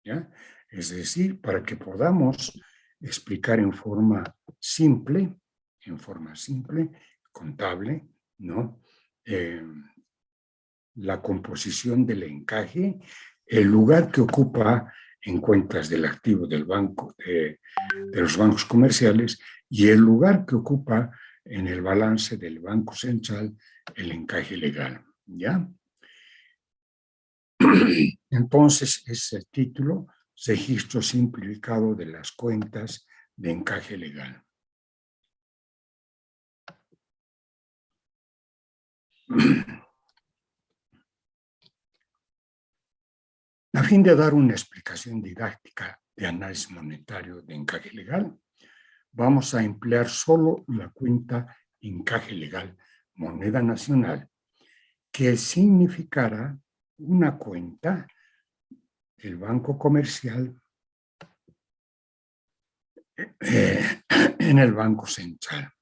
¿ya? Es decir, para que podamos explicar en forma simple, contable, ¿no? La composición del encaje, el lugar que ocupa en cuentas del activo del banco, de los bancos comerciales, y el lugar que ocupa en el balance del Banco Central el encaje legal, ¿ya? Entonces, es el título, registro simplificado de las cuentas de encaje legal. A fin de dar una explicación didáctica de análisis monetario de encaje legal, vamos a emplear solo la cuenta encaje legal moneda nacional, que significará una cuenta del Banco Comercial en el Banco Central.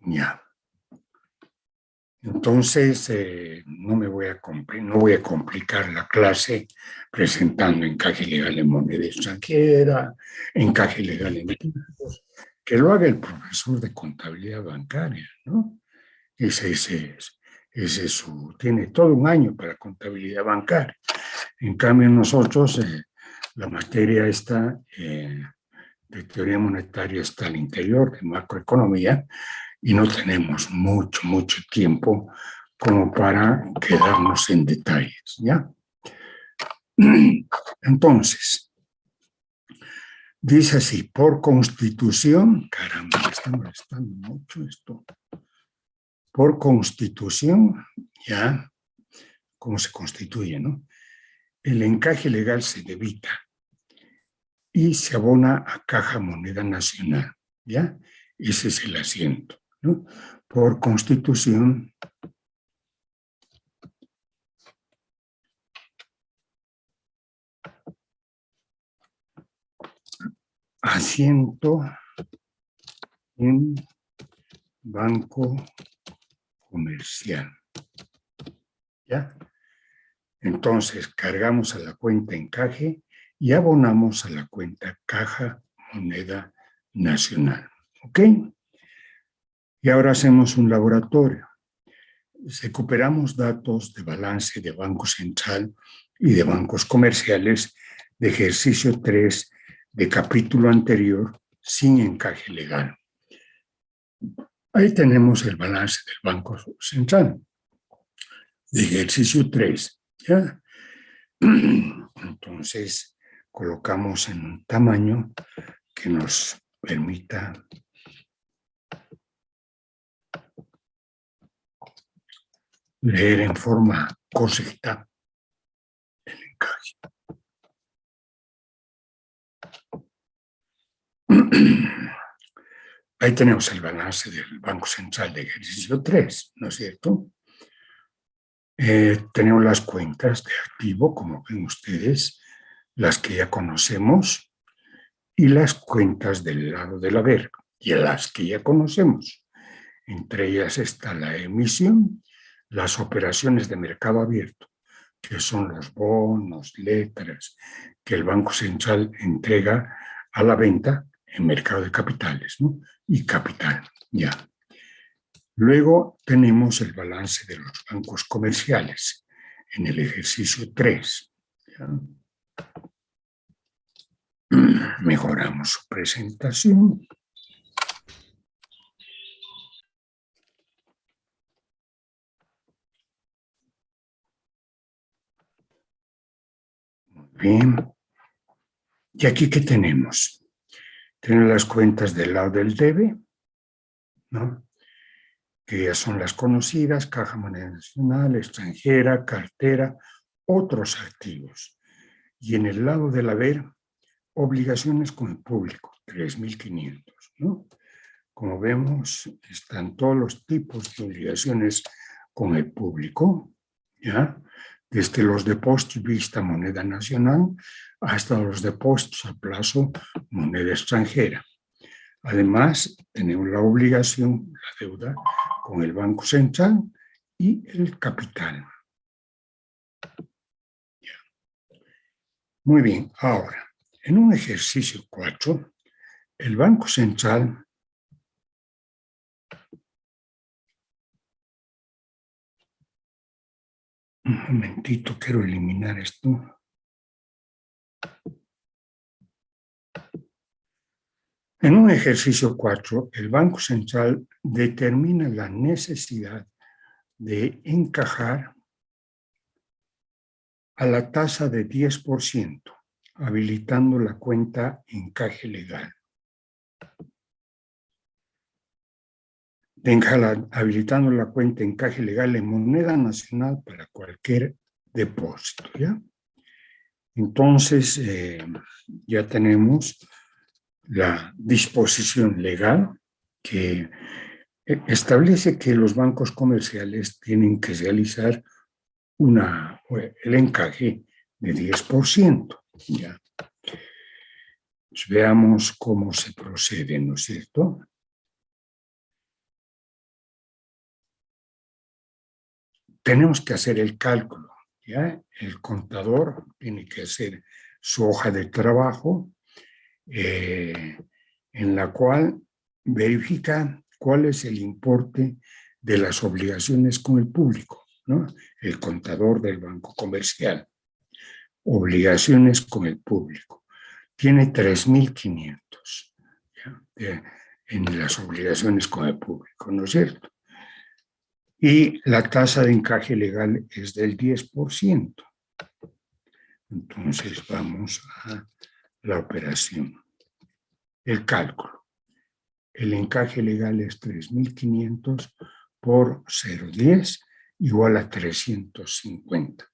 Ya. Entonces, no voy a complicar la clase presentando encaje legal en moneda extranjera, encaje legal en títulos, que lo haga el profesor de contabilidad bancaria, ¿no? Ese es tiene todo un año para contabilidad bancaria. En cambio, nosotros, la materia está de teoría monetaria está al interior de macroeconomía, y no tenemos mucho tiempo como para quedarnos en detalles, ¿ya? Entonces, dice así, por constitución, caramba, me está molestando mucho esto, por constitución, ya, ¿cómo se constituye, no? El encaje legal se debita y se abona a caja moneda nacional, ¿ya? Ese es el asiento, ¿no? Por constitución, asiento en banco comercial, ¿ya? Entonces, cargamos a la cuenta encaje y abonamos a la cuenta caja moneda nacional, ¿ok? Y ahora hacemos un laboratorio. Recuperamos datos de balance de Banco Central y de bancos comerciales de ejercicio 3 de capítulo anterior sin encaje legal. Ahí tenemos el balance del Banco Central de ejercicio 3, ¿ya? Entonces, colocamos en un tamaño que nos permita leer en forma correcta el encaje. Ahí tenemos el balance del Banco Central de ejercicio 3, ¿no es cierto? Tenemos las cuentas de activo, como ven ustedes, las que ya conocemos, y las cuentas del lado del haber, y las que ya conocemos. Entre ellas está la emisión, las operaciones de mercado abierto, que son los bonos, letras, que el Banco Central entrega a la venta en mercado de capitales, ¿no? Y capital, ya. Luego tenemos el balance de los bancos comerciales en el ejercicio 3. ¿Ya? Mejoramos su presentación. Bien. ¿Y aquí qué tenemos? Tenemos las cuentas del lado del debe, ¿no? Que ya son las conocidas, caja moneda nacional, extranjera, cartera, otros activos. Y en el lado del haber, obligaciones con el público, 3.500, ¿no? Como vemos, están todos los tipos de obligaciones con el público, ¿ya? Desde los depósitos vista moneda nacional hasta los depósitos a plazo moneda extranjera. Además, tenemos la obligación, la deuda con el Banco Central y el capital. Muy bien, ahora, en un ejercicio 4, el Banco Central un momentito, quiero eliminar esto. En un ejercicio 4, el Banco Central determina la necesidad de encajar a la tasa de 10%, habilitando la cuenta encaje legal. Habilitando la cuenta encaje legal en moneda nacional para cualquier depósito, ¿ya? Entonces, ya tenemos la disposición legal que establece que los bancos comerciales tienen que realizar el encaje de 10%. ¿Ya? Pues veamos cómo se procede, ¿no es cierto? Tenemos que hacer el cálculo, ¿ya? El contador tiene que hacer su hoja de trabajo en la cual verifica cuál es el importe de las obligaciones con el público, ¿no? El contador del banco comercial. Obligaciones con el público. Tiene 3.500 en las obligaciones con el público, ¿no es cierto? Y la tasa de encaje legal es del 10%. Entonces vamos a la operación. El cálculo. El encaje legal es 3.500 por 0,10 igual a 350.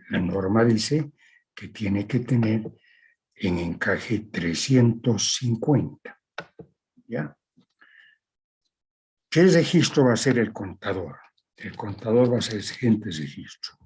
La norma dice que tiene que tener en encaje 350. ¿Ya? ¿Qué registro va a ser el contador? El contador va a ser el siguiente registro.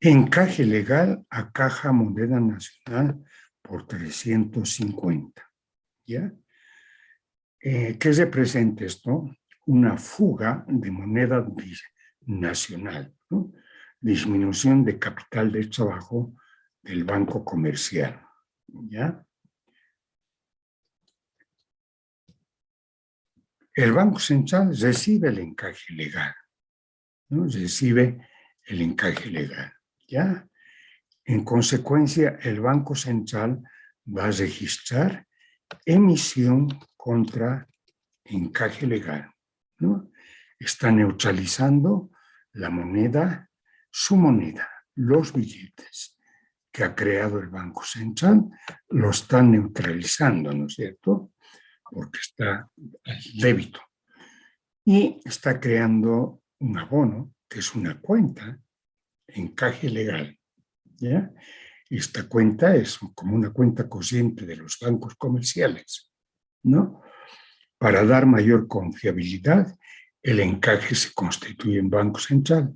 Encaje legal a Caja Moneda Nacional por 350. ¿Ya? ¿Qué representa esto? Una fuga de moneda nacional, ¿no? Disminución de capital de trabajo del banco comercial. ¿Ya? El Banco Central recibe el encaje legal, ¿no? Recibe el encaje legal. ¿Ya? En consecuencia, el Banco Central va a registrar emisión contra encaje legal, ¿no? Está neutralizando la moneda, su moneda, los billetes que ha creado el Banco Central, lo está neutralizando, ¿no es cierto? Porque está al débito. Y está creando un abono, que es una cuenta, encaje legal, ¿ya? Esta cuenta es como una cuenta corriente de los bancos comerciales, ¿no? Para dar mayor confiabilidad, el encaje se constituye en Banco Central.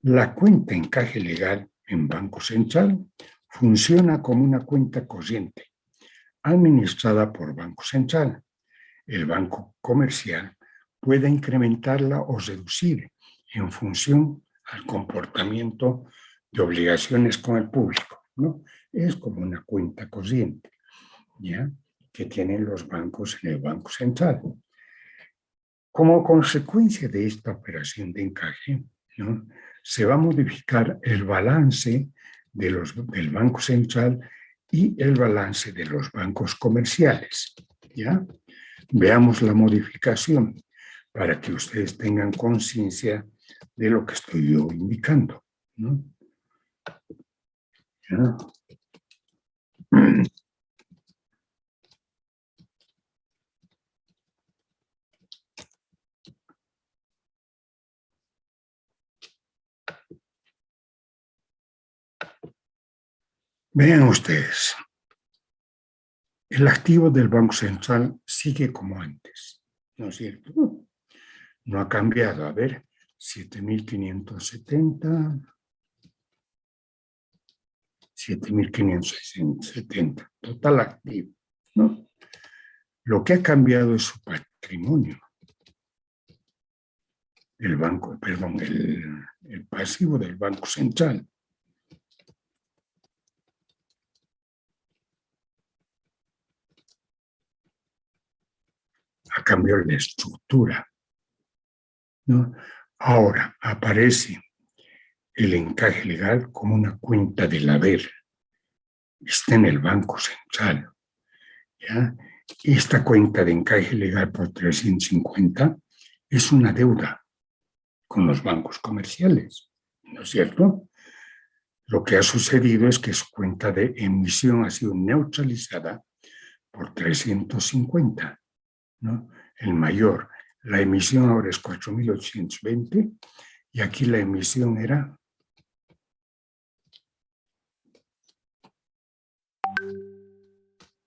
La cuenta encaje legal en Banco Central funciona como una cuenta corriente, administrada por Banco Central. El banco comercial puede incrementarla o reducir en función al comportamiento de obligaciones con el público, ¿no? Es como una cuenta corriente, ¿ya? Que tienen los bancos en el Banco Central. Como consecuencia de esta operación de encaje, ¿no? Se va a modificar el balance del Banco Central y el balance de los bancos comerciales, ¿ya? Veamos la modificación para que ustedes tengan conciencia de lo que estoy yo indicando, ¿no? ¿Ya? Vean ustedes, el activo del Banco Central sigue como antes, ¿no es cierto? no ha cambiado. A ver, 7.570, 7.570, total activo, ¿no? Lo que ha cambiado es su patrimonio. El banco, perdón, el pasivo del Banco Central. Ha cambiado la estructura, ¿no? Ahora aparece el encaje legal como una cuenta del haber. Está en el Banco Central, ¿ya? Esta cuenta de encaje legal por 350 es una deuda con los bancos comerciales, ¿no es cierto? Lo que ha sucedido es que su cuenta de emisión ha sido neutralizada por 350, ¿no? El mayor. La emisión ahora es 4.820 y aquí la emisión era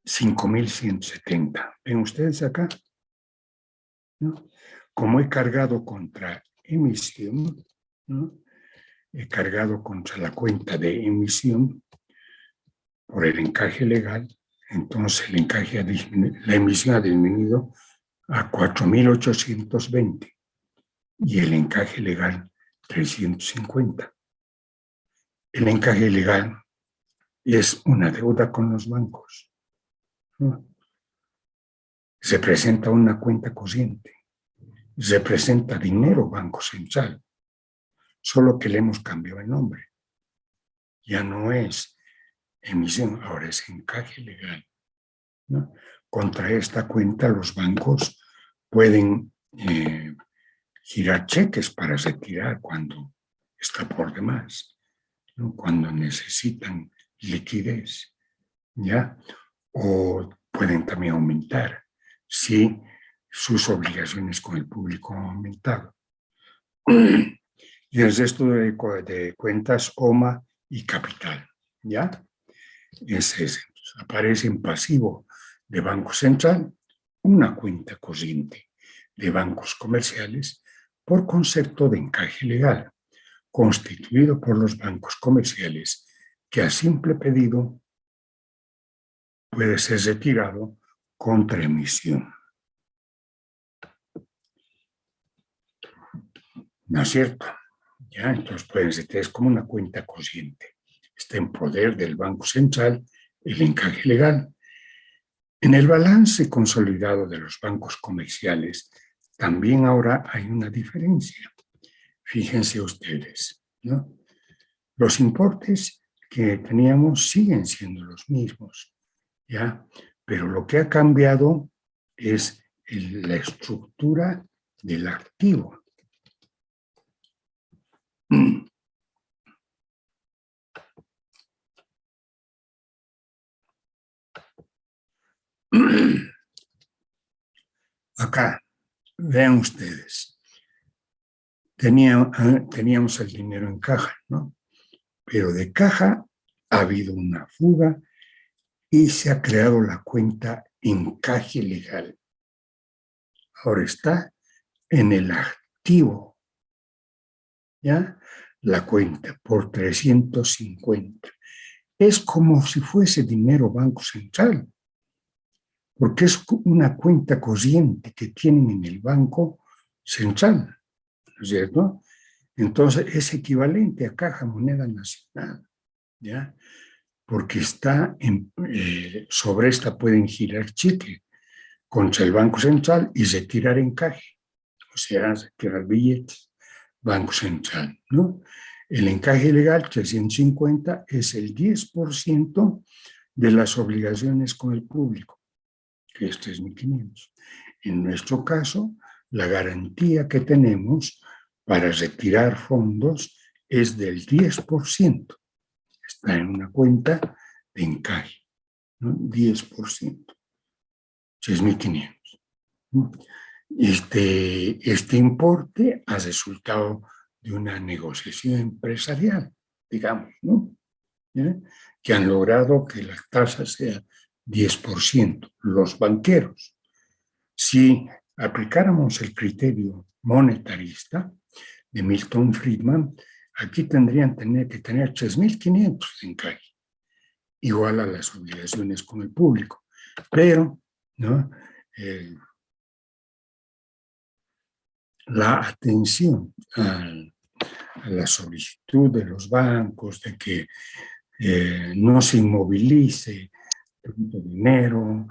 5.170. ¿Ven ustedes acá? ¿No? Como he cargado contra emisión, ¿no? He cargado contra la cuenta de emisión por el encaje legal, entonces el encaje la emisión ha disminuido a 4.820 y el encaje legal 350. El encaje legal es una deuda con los bancos, ¿no? Se presenta una cuenta corriente, se presenta dinero Banco Central, solo que le hemos cambiado el nombre. Ya no es emisión, ahora es encaje legal, ¿no? Contra esta cuenta los bancos pueden girar cheques para retirar cuando está por demás, ¿no? Cuando necesitan liquidez, ¿ya? O pueden también aumentar si sus obligaciones con el público han aumentado. Y el resto de cuentas OMA y capital, ¿ya? Ese es. Aparece en pasivo de Banco Central una cuenta corriente de bancos comerciales por concepto de encaje legal, constituido por los bancos comerciales que a simple pedido puede ser retirado contra emisión. ¿No es cierto? ¿Ya? Entonces pueden ser como una cuenta corriente. Está en poder del Banco Central el encaje legal. En el balance consolidado de los bancos comerciales también ahora hay una diferencia. Fíjense ustedes, ¿no? Los importes que teníamos siguen siendo los mismos, ¿ya? Pero lo que ha cambiado es la estructura del activo. Acá, vean ustedes, teníamos el dinero en caja, ¿no? Pero de caja ha habido una fuga y se ha creado la cuenta encaje legal. Ahora está en el activo, ¿ya? La cuenta por 350. Es como si fuese dinero Banco Central, porque es una cuenta corriente que tienen en el Banco Central, ¿no es cierto? Entonces es equivalente a Caja Moneda Nacional, ¿ya? Porque está sobre esta pueden girar cheque contra el Banco Central y retirar encaje, o sea, retirar billetes, Banco Central, ¿no? El encaje legal 350 es el 10% de las obligaciones con el público, que es 3.500. En nuestro caso, la garantía que tenemos para retirar fondos es del 10%. Está en una cuenta de encaje, ¿no? 10%, 6.500. ¿no? Este importe ha resultado de una negociación empresarial, digamos, ¿no? ¿Ya? Que han logrado que la tasa sea 10%, los banqueros. Si aplicáramos el criterio monetarista de Milton Friedman, aquí tendrían que tener 3.500 de encaje, igual a las obligaciones con el público. Pero, ¿no? La atención a la solicitud de los bancos de que no se inmovilice tanto dinero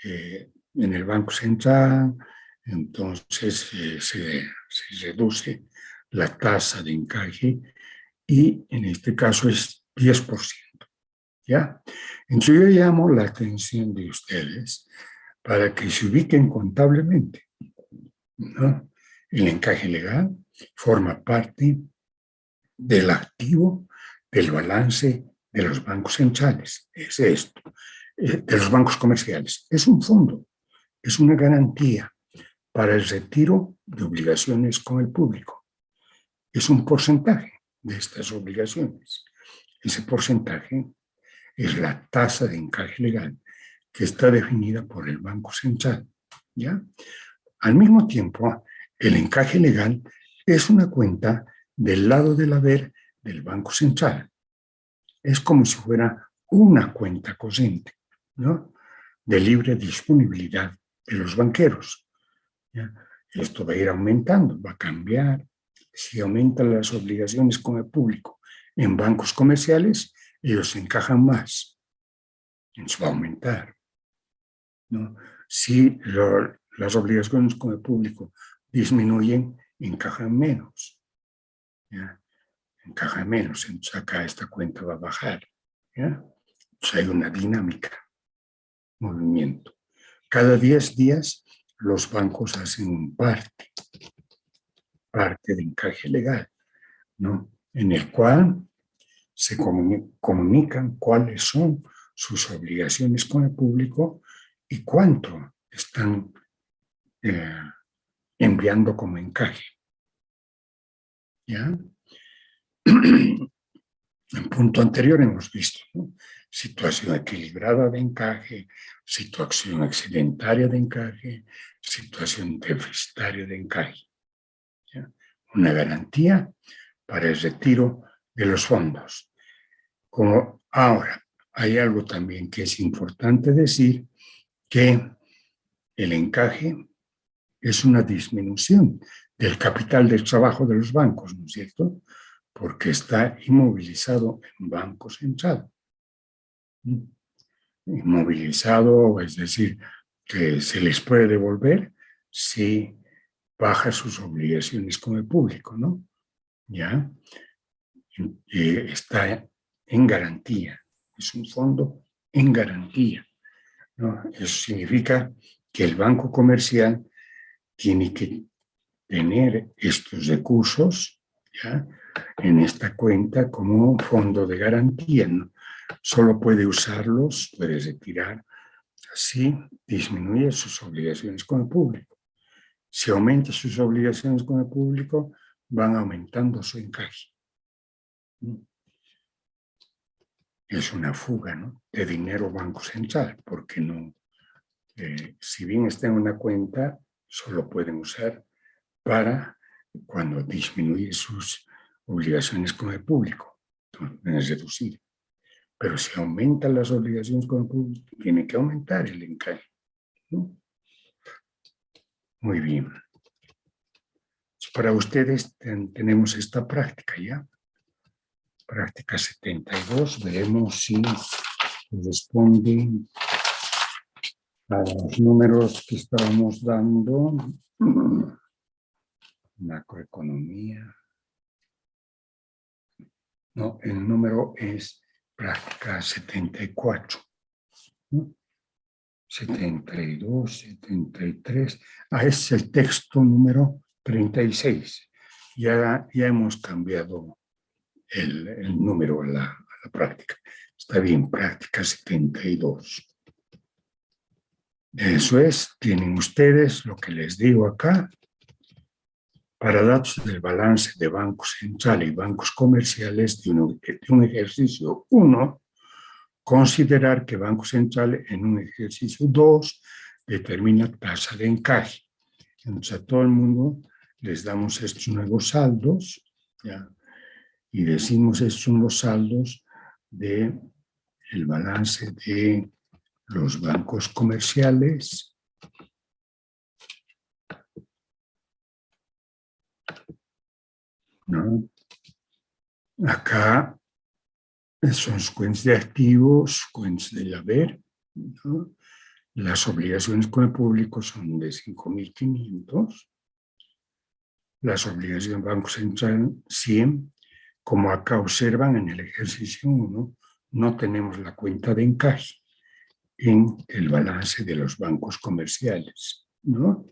en el Banco Central, entonces se reduce la tasa de encaje y en este caso es 10%. ¿Ya? Entonces yo llamo la atención de ustedes para que se ubiquen contablemente, ¿no? El encaje legal forma parte del activo del balance de los bancos centrales. Es esto, de los bancos comerciales. Es un fondo, es una garantía para el retiro de obligaciones con el público. Es un porcentaje de estas obligaciones. Ese porcentaje es la tasa de encaje legal que está definida por el Banco Central, ¿ya? Al mismo tiempo, el encaje legal es una cuenta del lado del haber del Banco Central. Es como si fuera una cuenta corriente, ¿no? De libre disponibilidad de los banqueros, ¿ya? Esto va a ir aumentando, va a cambiar. Si aumentan las obligaciones con el público en bancos comerciales, ellos encajan más. Entonces va a aumentar, ¿no? Si las obligaciones con el público disminuyen, encajan menos, ¿ya? Encajan menos, entonces acá esta cuenta va a bajar, ¿ya? Entonces hay una dinámica, movimiento. Cada 10 días los bancos hacen un parte de encaje legal, ¿no? En el cual se comunican cuáles son sus obligaciones con el público y cuánto están enviando como encaje. ¿Ya? En el punto anterior hemos visto, ¿no? Situación equilibrada de encaje, situación excedentaria de encaje, situación deficitaria de encaje. ¿Ya? Una garantía para el retiro de los fondos. Como ahora, hay algo también que es importante decir, que el encaje es una disminución del capital del trabajo de los bancos, ¿no es cierto? Porque está inmovilizado en Banco Central. Inmovilizado, es decir, que se les puede devolver si baja sus obligaciones con el público, ¿no? ¿Ya? Está en garantía, es un fondo en garantía, ¿no? Eso significa que el banco comercial tiene que tener estos recursos, ¿ya?, en esta cuenta como un fondo de garantía, ¿no? Solo puede usarlos, puede retirar, así disminuye sus obligaciones con el público. Si aumenta sus obligaciones con el público, van aumentando su encaje. Es una fuga, ¿no?, de dinero Banco Central, porque no, si bien está en una cuenta, solo pueden usar para cuando disminuye sus obligaciones con el público, es reducir. Pero si aumentan las obligaciones con el público, tiene que aumentar el encaje, ¿no? Muy bien. Para ustedes tenemos esta práctica ya. Práctica 72. Veremos si responden a los números que estábamos dando. Macroeconomía. No, el número es práctica 74. 72, 73. Es el texto número 36. Ya hemos cambiado el número a la práctica. Está bien, práctica 72. Eso es, tienen ustedes lo que les digo acá. Para datos del balance de Banco Central y bancos comerciales de un ejercicio 1, considerar que Banco Central en un ejercicio 2 determina tasa de encaje. Entonces a todo el mundo les damos estos nuevos saldos, ¿ya? Y decimos estos son los saldos del balance de los bancos comerciales, ¿no? Acá son cuentas de activos, cuentas del haber, ¿no? Las obligaciones con el público son de 5.500, las obligaciones del Banco Central 100, como acá observan en el ejercicio 1, no tenemos la cuenta de encaje en el balance de los bancos comerciales, ¿no?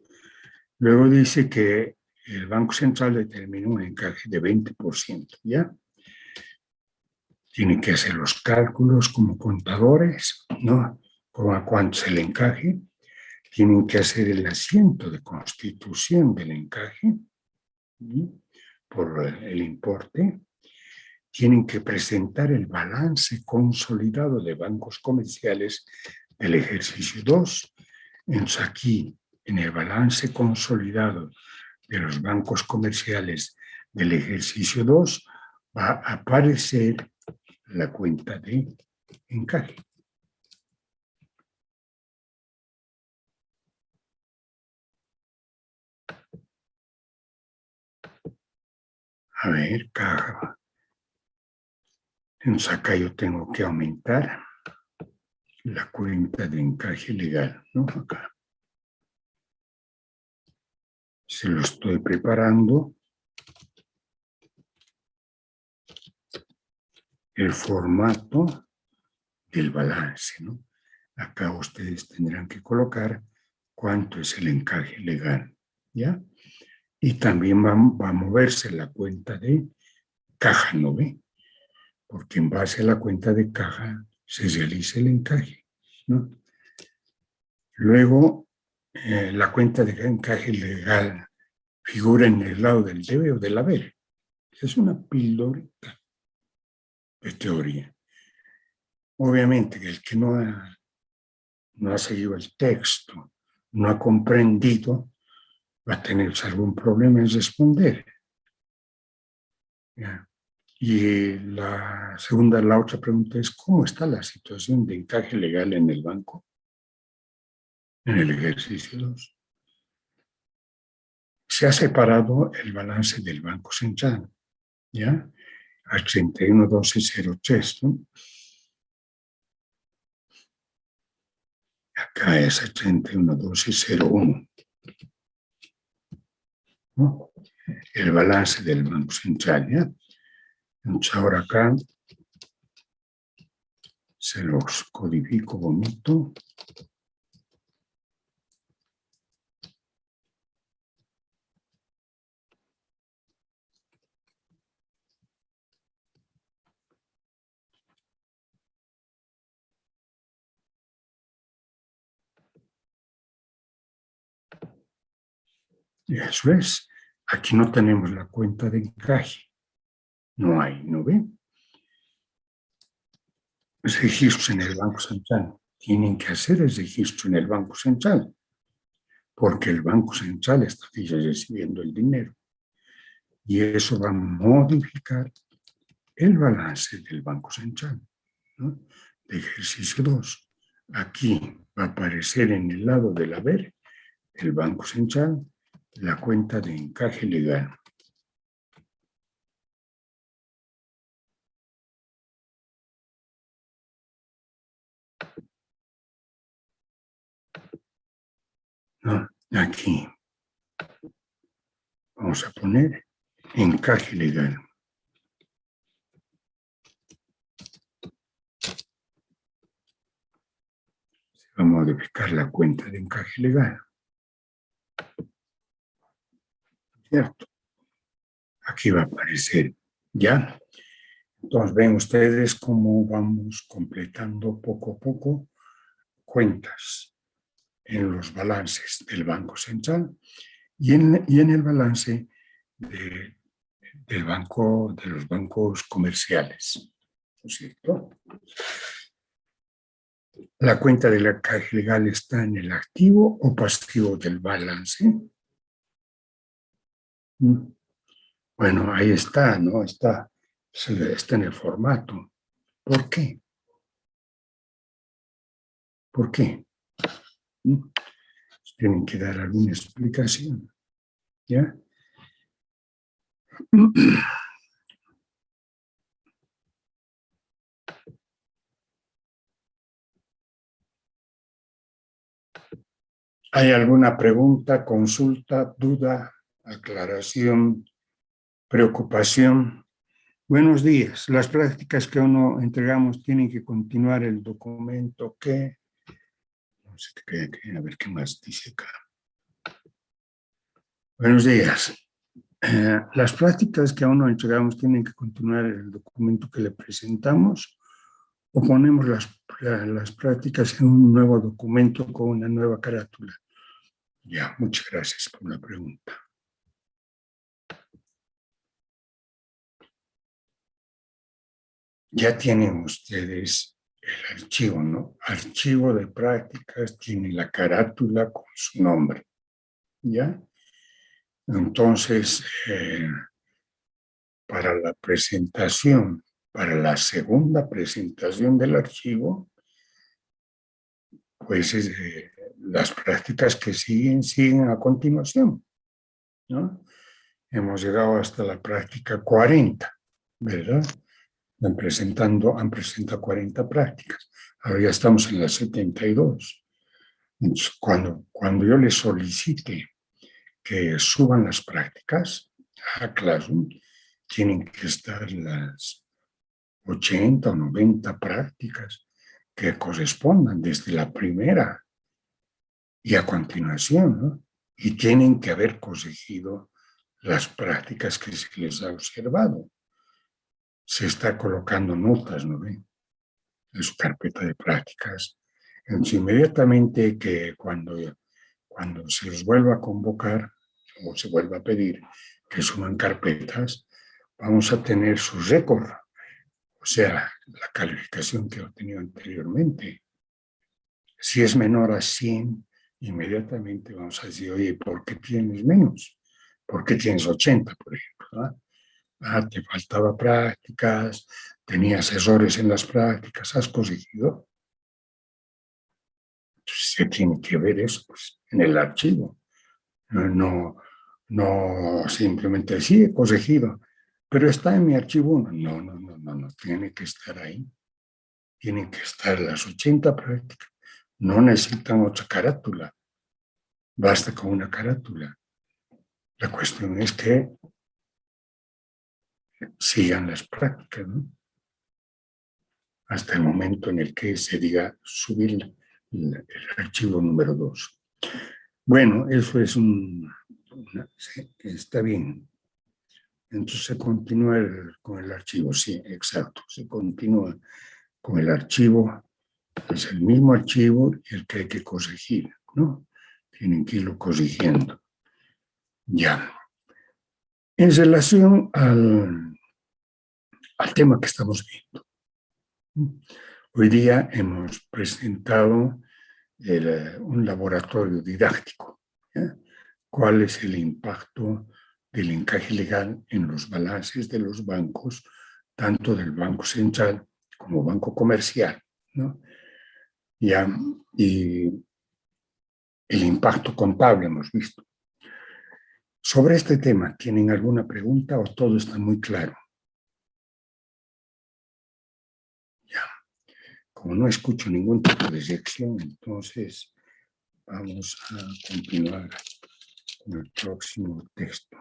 Luego dice que el Banco Central determinó un encaje de 20%, ¿ya? Tienen que hacer los cálculos como contadores, ¿no? Como a cuánto es el encaje. Tienen que hacer el asiento de constitución del encaje, ¿sí? Por el importe. Tienen que presentar el balance consolidado de bancos comerciales del ejercicio 2. Entonces aquí, en el balance consolidado de los bancos comerciales del ejercicio 2, va a aparecer la cuenta de encaje. A ver, caja. Entonces acá yo tengo que aumentar la cuenta de encaje legal, ¿no? Acá. Se lo estoy preparando. El formato del balance, ¿no? Acá ustedes tendrán que colocar cuánto es el encaje legal, ¿ya? Y también va a moverse la cuenta de caja, ¿no ve? Porque en base a la cuenta de caja se realiza el encaje, ¿no? Luego, la cuenta de encaje legal figura en el lado del debe o del haber. Es una pildorita de teoría. Obviamente que el que no ha seguido el texto, no ha comprendido, va a tener algún problema en responder. ¿Ya? Y la otra pregunta es, ¿cómo está la situación de encaje legal en el banco? En el ejercicio 2. Se ha separado el balance del Banco Central, ¿ya? Al 31.12.03, ¿no? Acá es el 31.12.01, ¿no? El balance del Banco Central, ¿ya? Entonces ahora acá se los codifico bonito. Y eso es. Aquí no tenemos la cuenta de encaje. No hay, ¿no ven? Registros en el Banco Central. Tienen que hacer el registro en el Banco Central, porque el Banco Central está recibiendo el dinero. Y eso va a modificar el balance del Banco Central, ¿no? De ejercicio 2. Aquí va a aparecer en el lado del haber el Banco Central la cuenta de encaje legal. ¿No? Aquí vamos a poner encaje legal. Se va a modificar la cuenta de encaje legal. ¿Cierto? Aquí va a aparecer, ¿ya? Entonces ven ustedes cómo vamos completando poco a poco cuentas en los balances del Banco Central y en el balance de los bancos comerciales, ¿no es cierto? La cuenta de la caja legal está en el activo o pasivo del balance. ¿Mm? Bueno, ahí está, ¿no? Está en el formato. ¿Por qué? ¿Por qué? ¿Mm? Tienen que dar alguna explicación, ¿ya? ¿Hay alguna pregunta, consulta, duda, aclaración, preocupación? Buenos días. Las prácticas que aún no entregamos tienen que continuar el documento que... No sé a ver qué más dice acá. Buenos días. Las prácticas que aún no entregamos tienen que continuar el documento que le presentamos o ponemos las prácticas en un nuevo documento con una nueva carátula. Ya, muchas gracias por la pregunta. Ya tienen ustedes el archivo, ¿no? Archivo de prácticas, tiene la carátula con su nombre, ¿ya? Entonces, para la presentación, para la segunda presentación del archivo, pues las prácticas que siguen a continuación, ¿no? Hemos llegado hasta la práctica 40, ¿verdad? Han presentado 40 prácticas. Ahora ya estamos en las 72. Entonces, cuando yo les solicite que suban las prácticas a Classroom, tienen que estar las 80 o 90 prácticas que correspondan desde la primera y a continuación, ¿no? Y tienen que haber corregido las prácticas que se les ha observado. Se está colocando notas, ¿no ven? En su carpeta de prácticas. Entonces, inmediatamente que cuando se los vuelva a convocar o se vuelva a pedir que suman carpetas, vamos a tener su récord, o sea, la calificación que he obtenido anteriormente. Si es menor a 100, inmediatamente vamos a decir, oye, ¿por qué tienes menos? ¿Por qué tienes 80, por ejemplo? ¿No? Te faltaba prácticas, tenías errores en las prácticas, has corregido. Entonces se tiene que ver eso pues, en el archivo. No simplemente sí, he corregido, pero está en mi archivo. No, tiene que estar ahí. Tienen que estar las 80 prácticas. No necesitan otra carátula. Basta con una carátula. La cuestión es que sigan las prácticas, ¿no? Hasta el momento en el que se diga subir el archivo número 2. Bueno, eso es está bien. Entonces se continúa con el archivo, sí, exacto. Se continúa con el archivo, es el mismo archivo el que hay que corregir, ¿no? Tienen que irlo corrigiendo. Ya. En relación al tema que estamos viendo. Hoy día hemos presentado un laboratorio didáctico. ¿Ya? ¿Cuál es el impacto del encaje legal en los balances de los bancos, tanto del Banco Central como Banco Comercial? ¿No? Ya, y el impacto contable hemos visto. Sobre este tema, ¿tienen alguna pregunta o todo está muy claro? Ya. Como no escucho ningún tipo de reacción, entonces vamos a continuar con el próximo texto.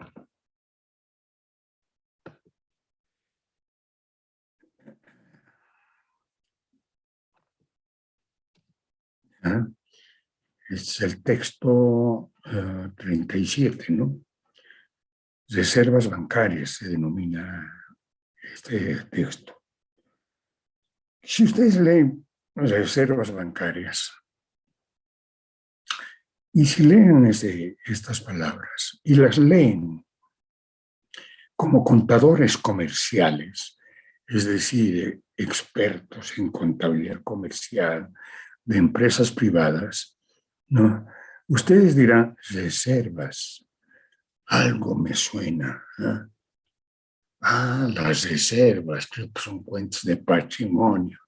¿Ah? Es el texto 37, ¿no? Reservas bancarias se denomina este texto. Si ustedes leen reservas bancarias y si leen estas palabras y las leen como contadores comerciales, es decir, expertos en contabilidad comercial de empresas privadas, ¿no? Ustedes dirán reservas. Algo me suena. ¿Eh? Las reservas, creo que son cuentas de patrimonio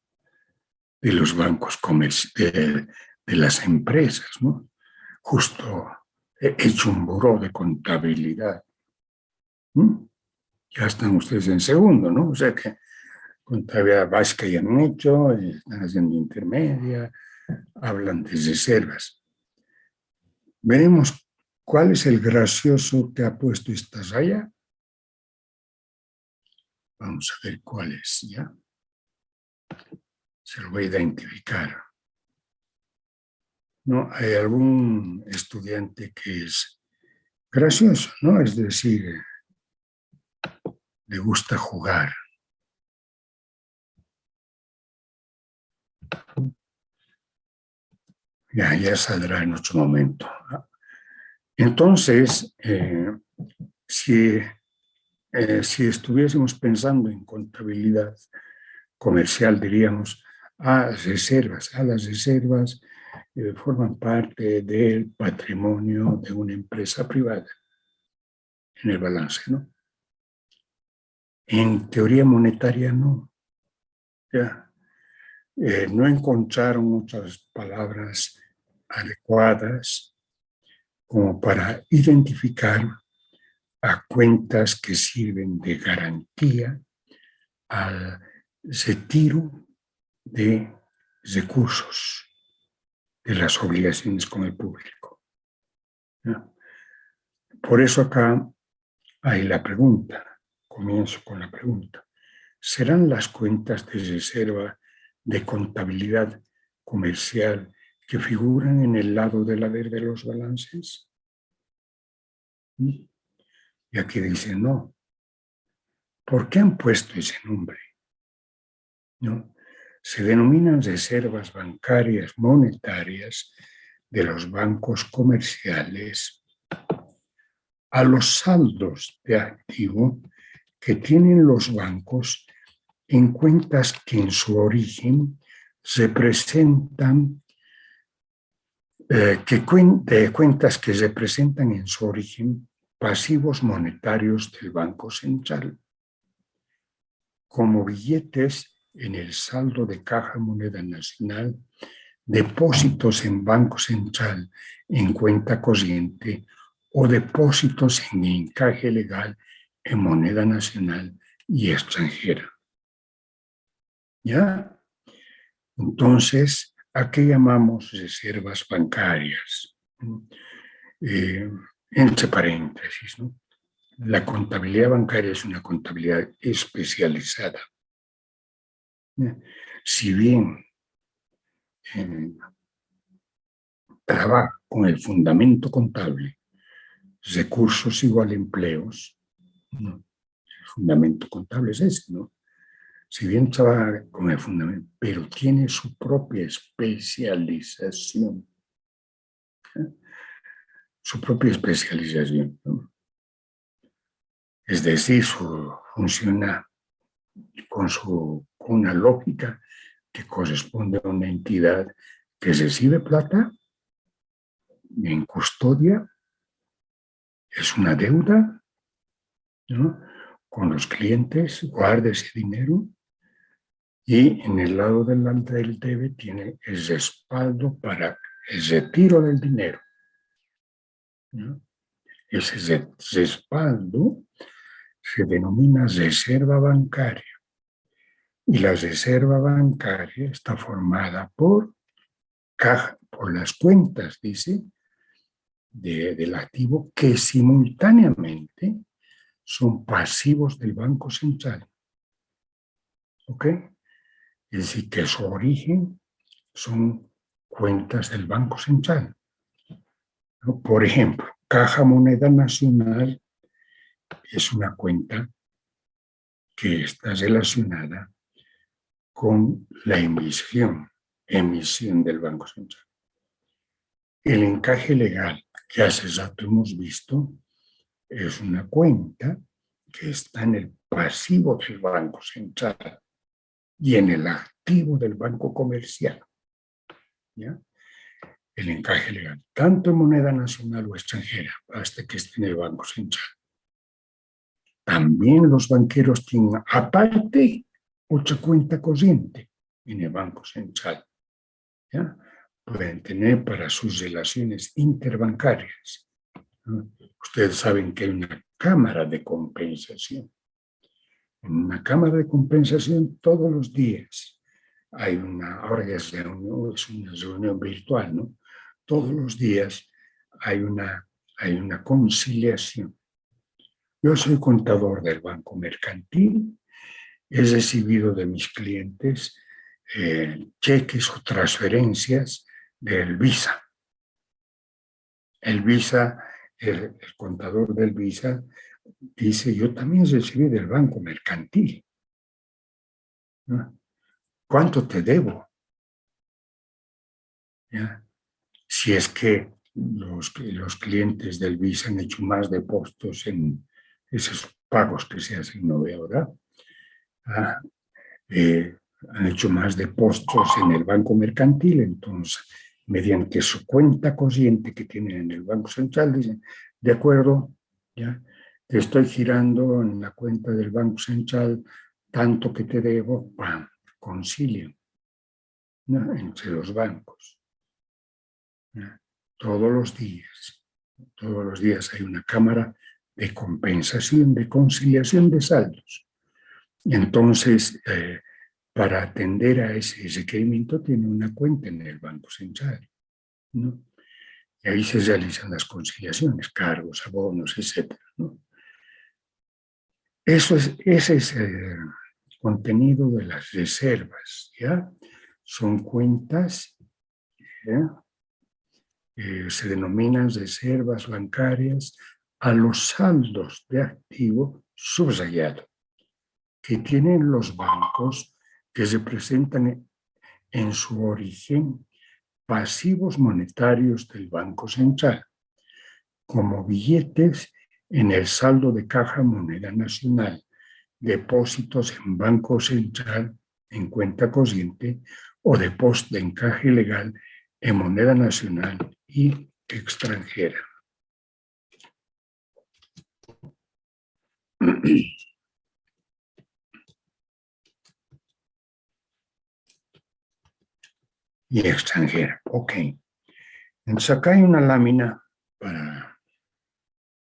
de los bancos de las empresas, ¿no? Justo he hecho un buró de contabilidad. Ya están ustedes en segundo, ¿no? O sea que contabilidad básica ya han hecho, están haciendo intermedia, hablan de reservas. Veremos cuál es el gracioso que ha puesto esta raya. Vamos a ver cuál es, ¿ya? Se lo voy a identificar. ¿No? Hay algún estudiante que es gracioso, ¿no? Es decir, le gusta jugar. Ya saldrá en otro momento. Entonces, si estuviésemos pensando en contabilidad comercial, diríamos, las reservas forman parte del patrimonio de una empresa privada en el balance, ¿no? En teoría monetaria no. ¿Ya? No encontraron otras palabras adecuadas como para identificar a cuentas que sirven de garantía al retiro de recursos de las obligaciones con el público. ¿No? Por eso acá hay la pregunta, comienzo con la pregunta. ¿Serán las cuentas de reserva de contabilidad comercial que figuran en el lado del haber de los balances? Y aquí dice no. ¿Por qué han puesto ese nombre? ¿No? Se denominan reservas bancarias monetarias de los bancos comerciales a los saldos de activo que tienen los bancos en cuentas que en su origen representan cuentas que representan en su origen pasivos monetarios del Banco Central, como billetes en el saldo de caja moneda nacional, depósitos en Banco Central en cuenta corriente o depósitos en encaje legal en moneda nacional y extranjera. ¿Ya? Entonces, ¿a qué llamamos reservas bancarias? Entre paréntesis, ¿no? La contabilidad bancaria es una contabilidad especializada. Si bien trabaja con el fundamento contable, recursos igual empleos, ¿no? El fundamento contable es ese, ¿no? Si bien trabaja con el fundamento, pero tiene su propia especialización. Su propia especialización, ¿no? Es decir, funciona con una lógica que corresponde a una entidad que recibe plata en custodia, es una deuda, ¿no? Con los clientes, guarda ese dinero y en el lado del debe tiene el respaldo para el retiro del dinero, ¿no? Ese respaldo se denomina reserva bancaria y la reserva bancaria está formada por las cuentas, dice, del activo que simultáneamente son pasivos del Banco Central. ¿Ok? Es decir, que su origen son cuentas del Banco Central, ¿no? Por ejemplo, Caja Moneda Nacional es una cuenta que está relacionada con la emisión del Banco Central. El encaje legal que hace rato hemos visto es una cuenta que está en el pasivo del Banco Central y en el activo del banco comercial. ¿Ya? el encaje legal, tanto en moneda nacional o extranjera, hasta que esté en el Banco Central. También los banqueros tienen, aparte, otra cuenta corriente en el Banco Central. ¿Ya? Pueden tener para sus relaciones interbancarias. ¿No? Ustedes saben que hay una cámara de compensación. En una cámara de compensación todos los días hay ahora ya es una reunión virtual, ¿no? Todos los días hay una conciliación. Yo soy contador del Banco Mercantil, he recibido de mis clientes cheques o transferencias del Visa. El Visa, el contador del Visa dice, yo también recibí del Banco Mercantil, ¿no? ¿Cuánto te debo? ¿Ya? Si es que los clientes del Visa han hecho más depósitos en esos pagos que se hacen, ¿no ve ahora? Han hecho más depósitos en el Banco Mercantil, entonces, mediante su cuenta corriente que tienen en el Banco Central, dicen, de acuerdo, ya, te estoy girando en la cuenta del Banco Central tanto que te debo, ¡pam!, concilio, ¿no?, entre los bancos. ¿No? Todos los días hay una cámara de compensación, de conciliación de saldos. Y entonces, para atender a ese requerimiento, tiene una cuenta en el Banco Central, ¿no? Y ahí se realizan las conciliaciones, cargos, abonos, etc., ¿no? Ese es el contenido de las reservas, ¿ya? Son cuentas, ¿ya? Se denominan reservas bancarias a los saldos de activo subrayado que tienen los bancos que representan en su origen pasivos monetarios del Banco Central, como billetes en el saldo de caja moneda nacional, depósitos en Banco Central en cuenta corriente o depósito de encaje legal en moneda nacional y extranjera. Y extranjera, ok. Entonces acá hay una lámina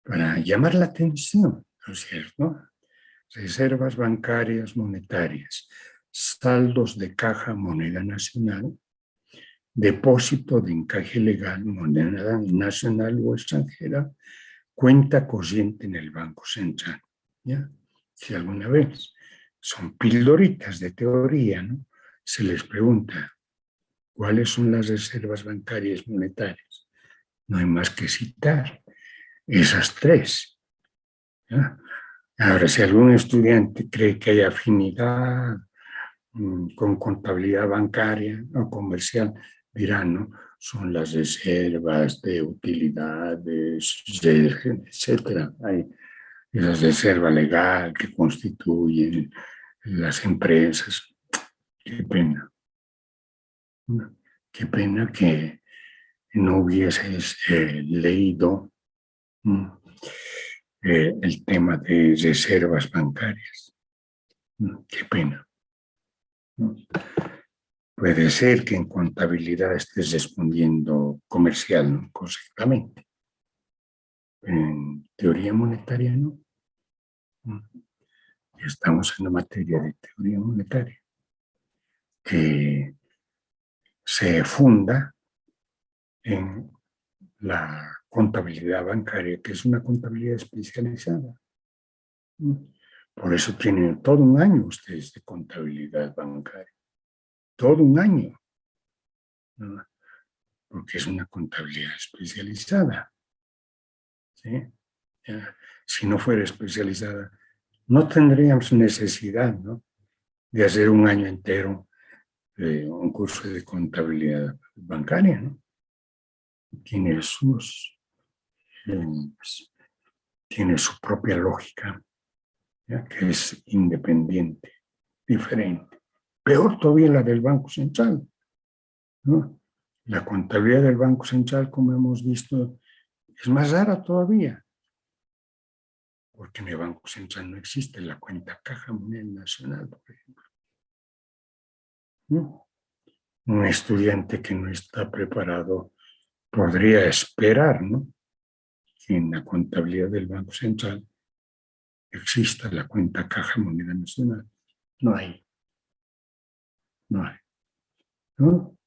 para llamar la atención, ¿no es cierto? Reservas bancarias monetarias, saldos de caja moneda nacional, depósito de encaje legal moneda nacional o extranjera, cuenta corriente en el Banco Central. ¿Ya? Si alguna vez son pildoritas de teoría, ¿no?, se les pregunta cuáles son las reservas bancarias monetarias. No hay más que citar esas tres. ¿Ya? Ahora, si algún estudiante cree que hay afinidad con contabilidad bancaria o comercial, dirán, ¿no?, son las reservas de utilidades, etcétera. Hay esa reserva legal que constituyen las empresas. Qué pena. Qué pena que no hubieses leído el tema de reservas bancarias. Qué pena. Puede ser que en contabilidad estés respondiendo comercial, ¿no?, correctamente. En teoría monetaria no. Estamos en la materia de teoría monetaria, que se funda en la contabilidad bancaria, que es una contabilidad especializada. Por eso tienen todo un año ustedes de contabilidad bancaria. Todo un año. ¿No? Porque es una contabilidad especializada. ¿Sí? Si no fuera especializada, no tendríamos necesidad, ¿no?, de hacer un año entero un curso de contabilidad bancaria, ¿no? Tiene tiene su propia lógica, ¿ya?, que es independiente, diferente. Peor todavía la del Banco Central, ¿no? La contabilidad del Banco Central, como hemos visto, es más rara todavía, porque en el Banco Central no existe la cuenta Caja Moneda Nacional, por ejemplo. ¿No? Un estudiante que no está preparado podría esperar, ¿no?, que en la contabilidad del Banco Central exista la cuenta Caja Moneda Nacional. No hay, no hay, ¿no?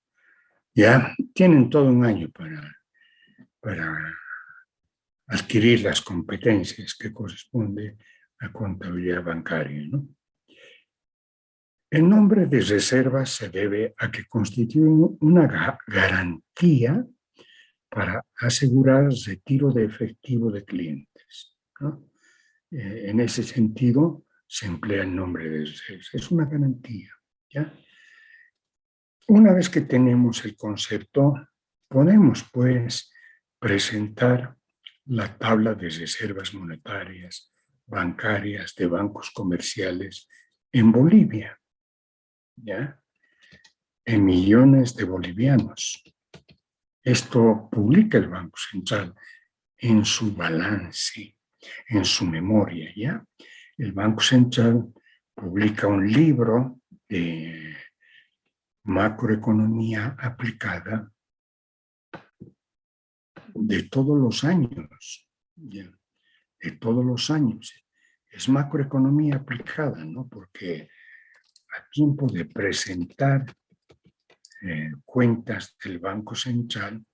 Ya tienen todo un año para adquirir las competencias que corresponde a contabilidad bancaria, ¿no? El nombre de reserva se debe a que constituyen una garantía para asegurar el retiro de efectivo de clientes, ¿no? En ese sentido, se emplea el nombre de reserva. Es una garantía, ¿ya? Una vez que tenemos el concepto, podemos, pues, presentar la tabla de reservas monetarias, bancarias, de bancos comerciales en Bolivia, ¿ya?, en millones de bolivianos. Esto publica el Banco Central en su balance, en su memoria, ¿ya? El Banco Central publica un libro de macroeconomía aplicada de todos los años, ¿ya?, de todos los años. Es macroeconomía aplicada, ¿no?, porque a tiempo de presentar cuentas del Banco Central,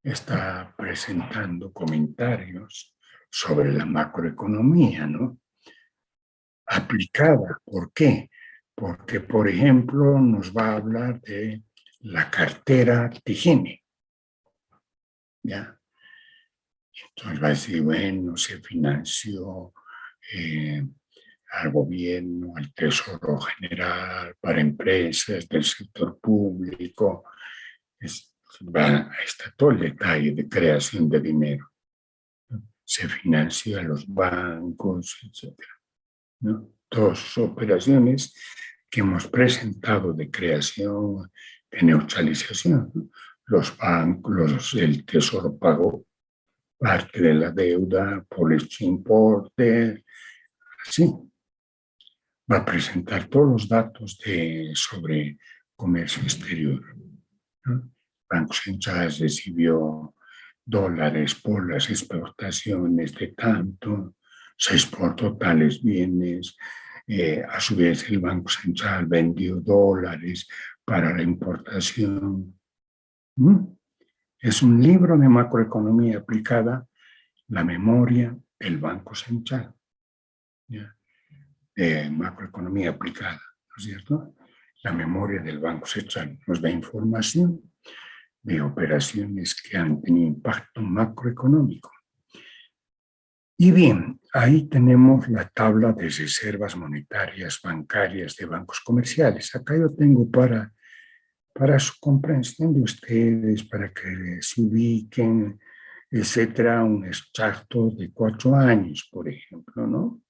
está presentando comentarios sobre la macroeconomía, ¿no?, aplicada. ¿Por qué? Porque, por ejemplo, nos va a hablar de la cartera Tijini, ¿ya? Entonces va a decir, bueno, se financió al gobierno, al Tesoro General, para empresas del sector público. Está todo el detalle de creación de dinero. Se financió a los bancos, etc., ¿no? Todas sus operaciones que hemos presentado de creación, de neutralización, ¿no? Los bancos, el Tesoro pagó parte de la deuda por este importe, así. Va a presentar todos los datos sobre comercio exterior, ¿no? Banco Central recibió dólares por las exportaciones de tanto, se exportó tales bienes, a su vez el Banco Central vendió dólares para la importación. Es un libro de macroeconomía aplicada, la memoria del Banco Central, ¿ya? Macroeconomía aplicada, ¿no es cierto? La memoria del Banco Central nos da información de operaciones que han tenido impacto macroeconómico. Y bien, ahí tenemos la tabla de reservas monetarias bancarias de bancos comerciales. Acá yo tengo para su comprensión de ustedes, para que se ubiquen, etcétera, un extracto de 4 años, por ejemplo, ¿no?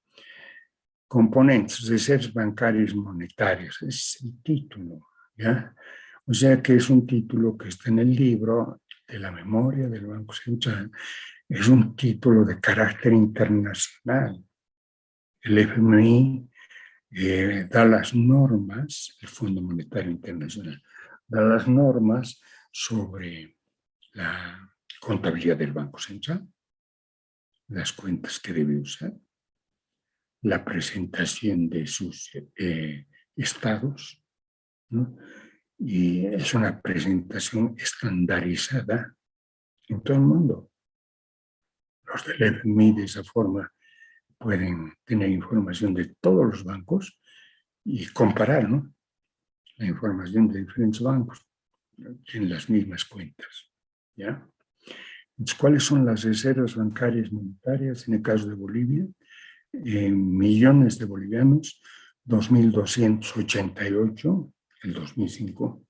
Componentes, reservas bancarias monetarias, es el título, ¿ya? O sea que es un título que está en el libro de la memoria del Banco Central, es un título de carácter internacional. El FMI da las normas, el Fondo Monetario Internacional, da las normas sobre la contabilidad del Banco Central, las cuentas que debe usar, la presentación de sus estados, ¿no? Y es una presentación estandarizada en todo el mundo. Los del FMI de esa forma pueden tener información de todos los bancos y comparar, ¿no?, la información de diferentes bancos en las mismas cuentas, ¿ya? Entonces, ¿cuáles son las reservas bancarias monetarias en el caso de Bolivia? Millones de bolivianos, 2.288 el 2005,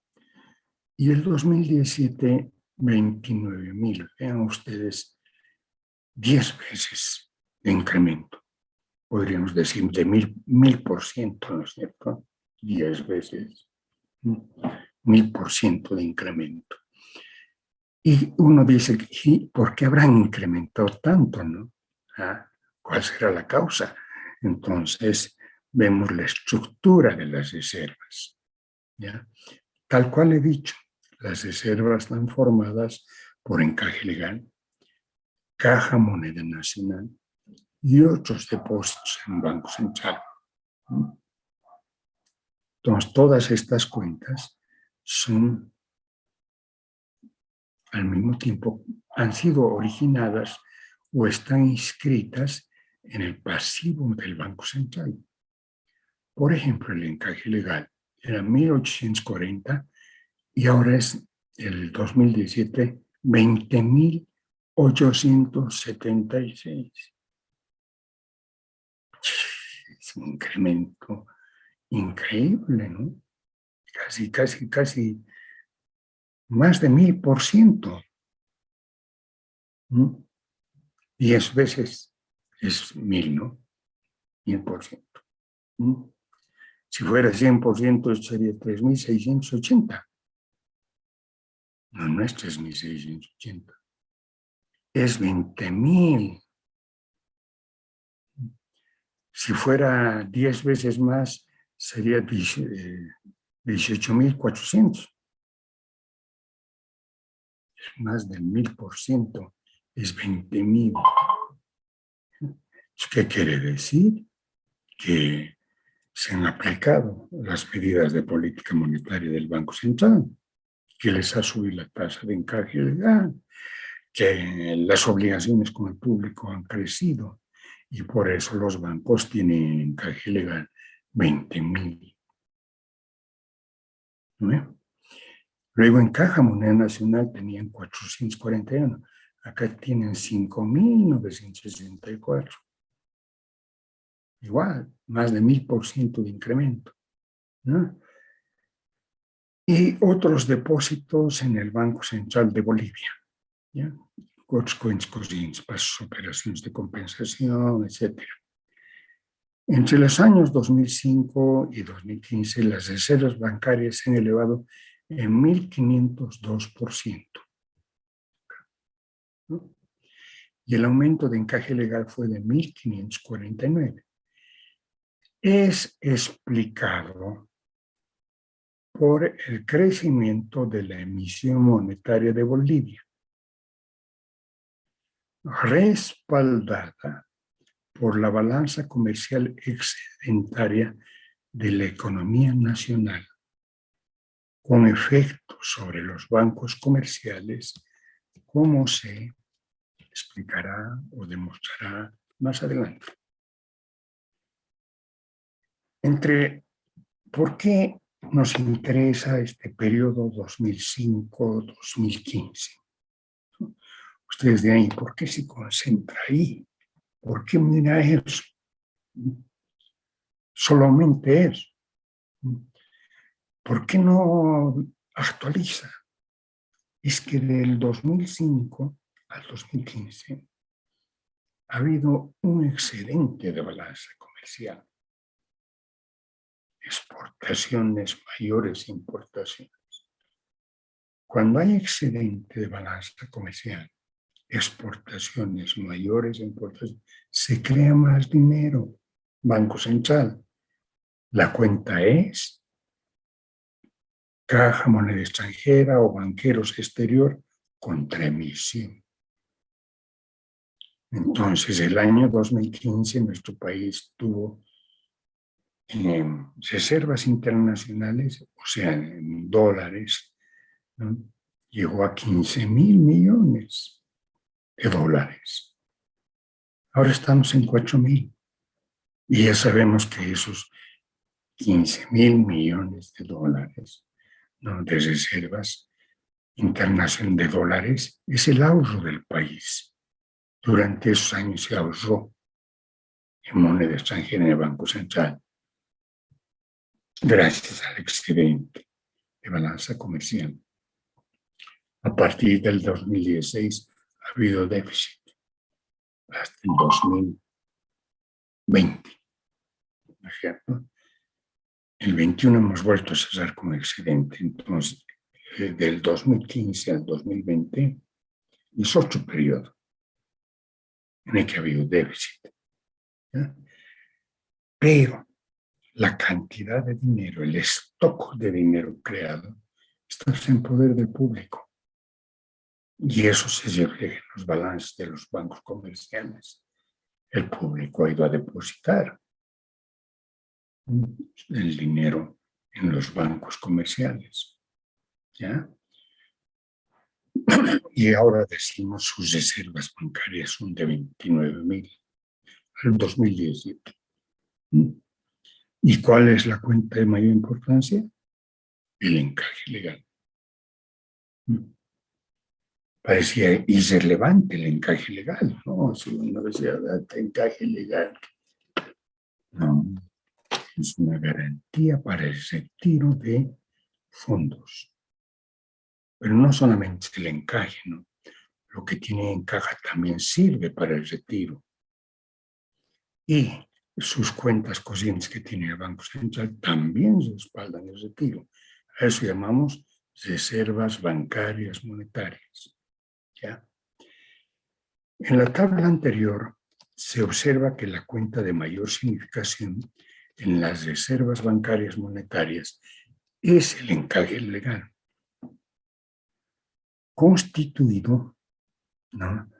y el 2017, 29.000. Vean ustedes, 10 veces de incremento. Podríamos decir de 1.000%, ¿no es cierto? 10 veces, 1.000% de incremento. Y uno dice, ¿y por qué habrán incrementado tanto, no? ¿Cuál será la causa? Entonces, vemos la estructura de las reservas, ¿ya? Tal cual he dicho, las reservas están formadas por encaje legal, caja moneda nacional y otros depósitos en Banco Central. Entonces, todas estas cuentas son, al mismo tiempo, han sido originadas o están inscritas en el pasivo del Banco Central. Por ejemplo, el encaje legal era 1840 y ahora es el 2017 20.876. Es un incremento increíble, ¿no? Casi más de 1000%. 10 veces es 1000, ¿no? 1000%. Si fuera 100%, sería 3680. No, no es 3680. Es 20.000. Si fuera 10 veces más, sería 18.400. Es más del 1000%. Es 20.000. ¿Qué quiere decir? Que se han aplicado las medidas de política monetaria del Banco Central, que les ha subido la tasa de encaje legal, que las obligaciones con el público han crecido y por eso los bancos tienen encaje legal 20.000. ¿No? Luego en Caja Moneda Nacional tenían 441, acá tienen 5.964. Igual, más de 1000% de incremento, ¿no? Y otros depósitos en el Banco Central de Bolivia, ¿ya? Otros coins, pasos, operaciones de compensación, etc. Entre los años 2005 y 2015, las reservas bancarias se han elevado en 1.502%, ¿no? Y el aumento de encaje legal fue de 1.549. Es explicado por el crecimiento de la emisión monetaria de Bolivia, respaldada por la balanza comercial excedentaria de la economía nacional, con efectos sobre los bancos comerciales, como se explicará o demostrará más adelante. ¿Por qué nos interesa este periodo 2005-2015? Ustedes dirán, ¿por qué se concentra ahí? ¿Por qué mira eso? Solamente eso. ¿Por qué no actualiza? Es que del 2005 al 2015 ha habido un excedente de balanza comercial. Exportaciones mayores, importaciones. Cuando hay excedente de balanza comercial, exportaciones mayores, importaciones, se crea más dinero. Banco Central. La cuenta es caja moneda extranjera o banqueros exterior contra emisión. Entonces, el año 2015 nuestro país tuvo reservas internacionales, o sea, en dólares, ¿no? Llegó a 15.000 millones de dólares. Ahora estamos en 4.000. Y ya sabemos que esos 15.000 millones de dólares, ¿no?, de reservas internacionales de dólares es el ahorro del país. Durante esos años se ahorró en moneda extranjera en el Banco Central, gracias al excedente de balanza comercial. A partir del 2016 ha habido déficit hasta el 2020. Por ejemplo, el 21 hemos vuelto a cerrar con excedente. Entonces, del 2015 al 2020 es otro periodo en el que ha habido déficit. ¿Ya? Pero la cantidad de dinero, el stock de dinero creado, está en poder del público. Y eso se refleja en los balances de los bancos comerciales. El público ha ido a depositar el dinero en los bancos comerciales. ¿Ya? Y ahora decimos sus reservas bancarias son de 29.000 al 2017. ¿Y cuál es la cuenta de mayor importancia? El encaje legal. Parecía irrelevante el encaje legal, ¿no? Si uno decía, encaje legal. No, es una garantía para el retiro de fondos. Pero no solamente el encaje, ¿no? Lo que tiene en caja también sirve para el retiro. Y sus cuentas corrientes que tiene el Banco Central también respaldan el retiro. A eso llamamos reservas bancarias monetarias. ¿Ya? En la tabla anterior se observa que la cuenta de mayor significación en las reservas bancarias monetarias es el encaje legal, constituido, ¿no?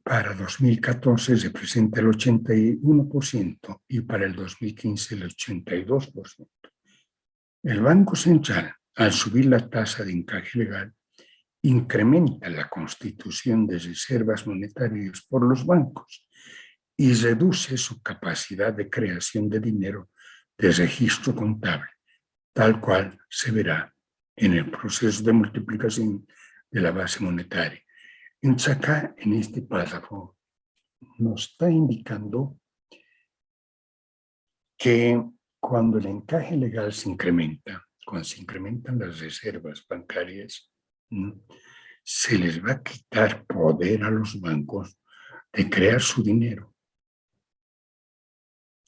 Para 2014 representa el 81% y para el 2015 el 82%. El Banco Central, al subir la tasa de encaje legal, incrementa la constitución de reservas monetarias por los bancos y reduce su capacidad de creación de dinero de registro contable, tal cual se verá en el proceso de multiplicación de la base monetaria. Entonces acá, en este párrafo, nos está indicando que cuando el encaje legal se incrementa, cuando se incrementan las reservas bancarias, se les va a quitar poder a los bancos de crear su dinero.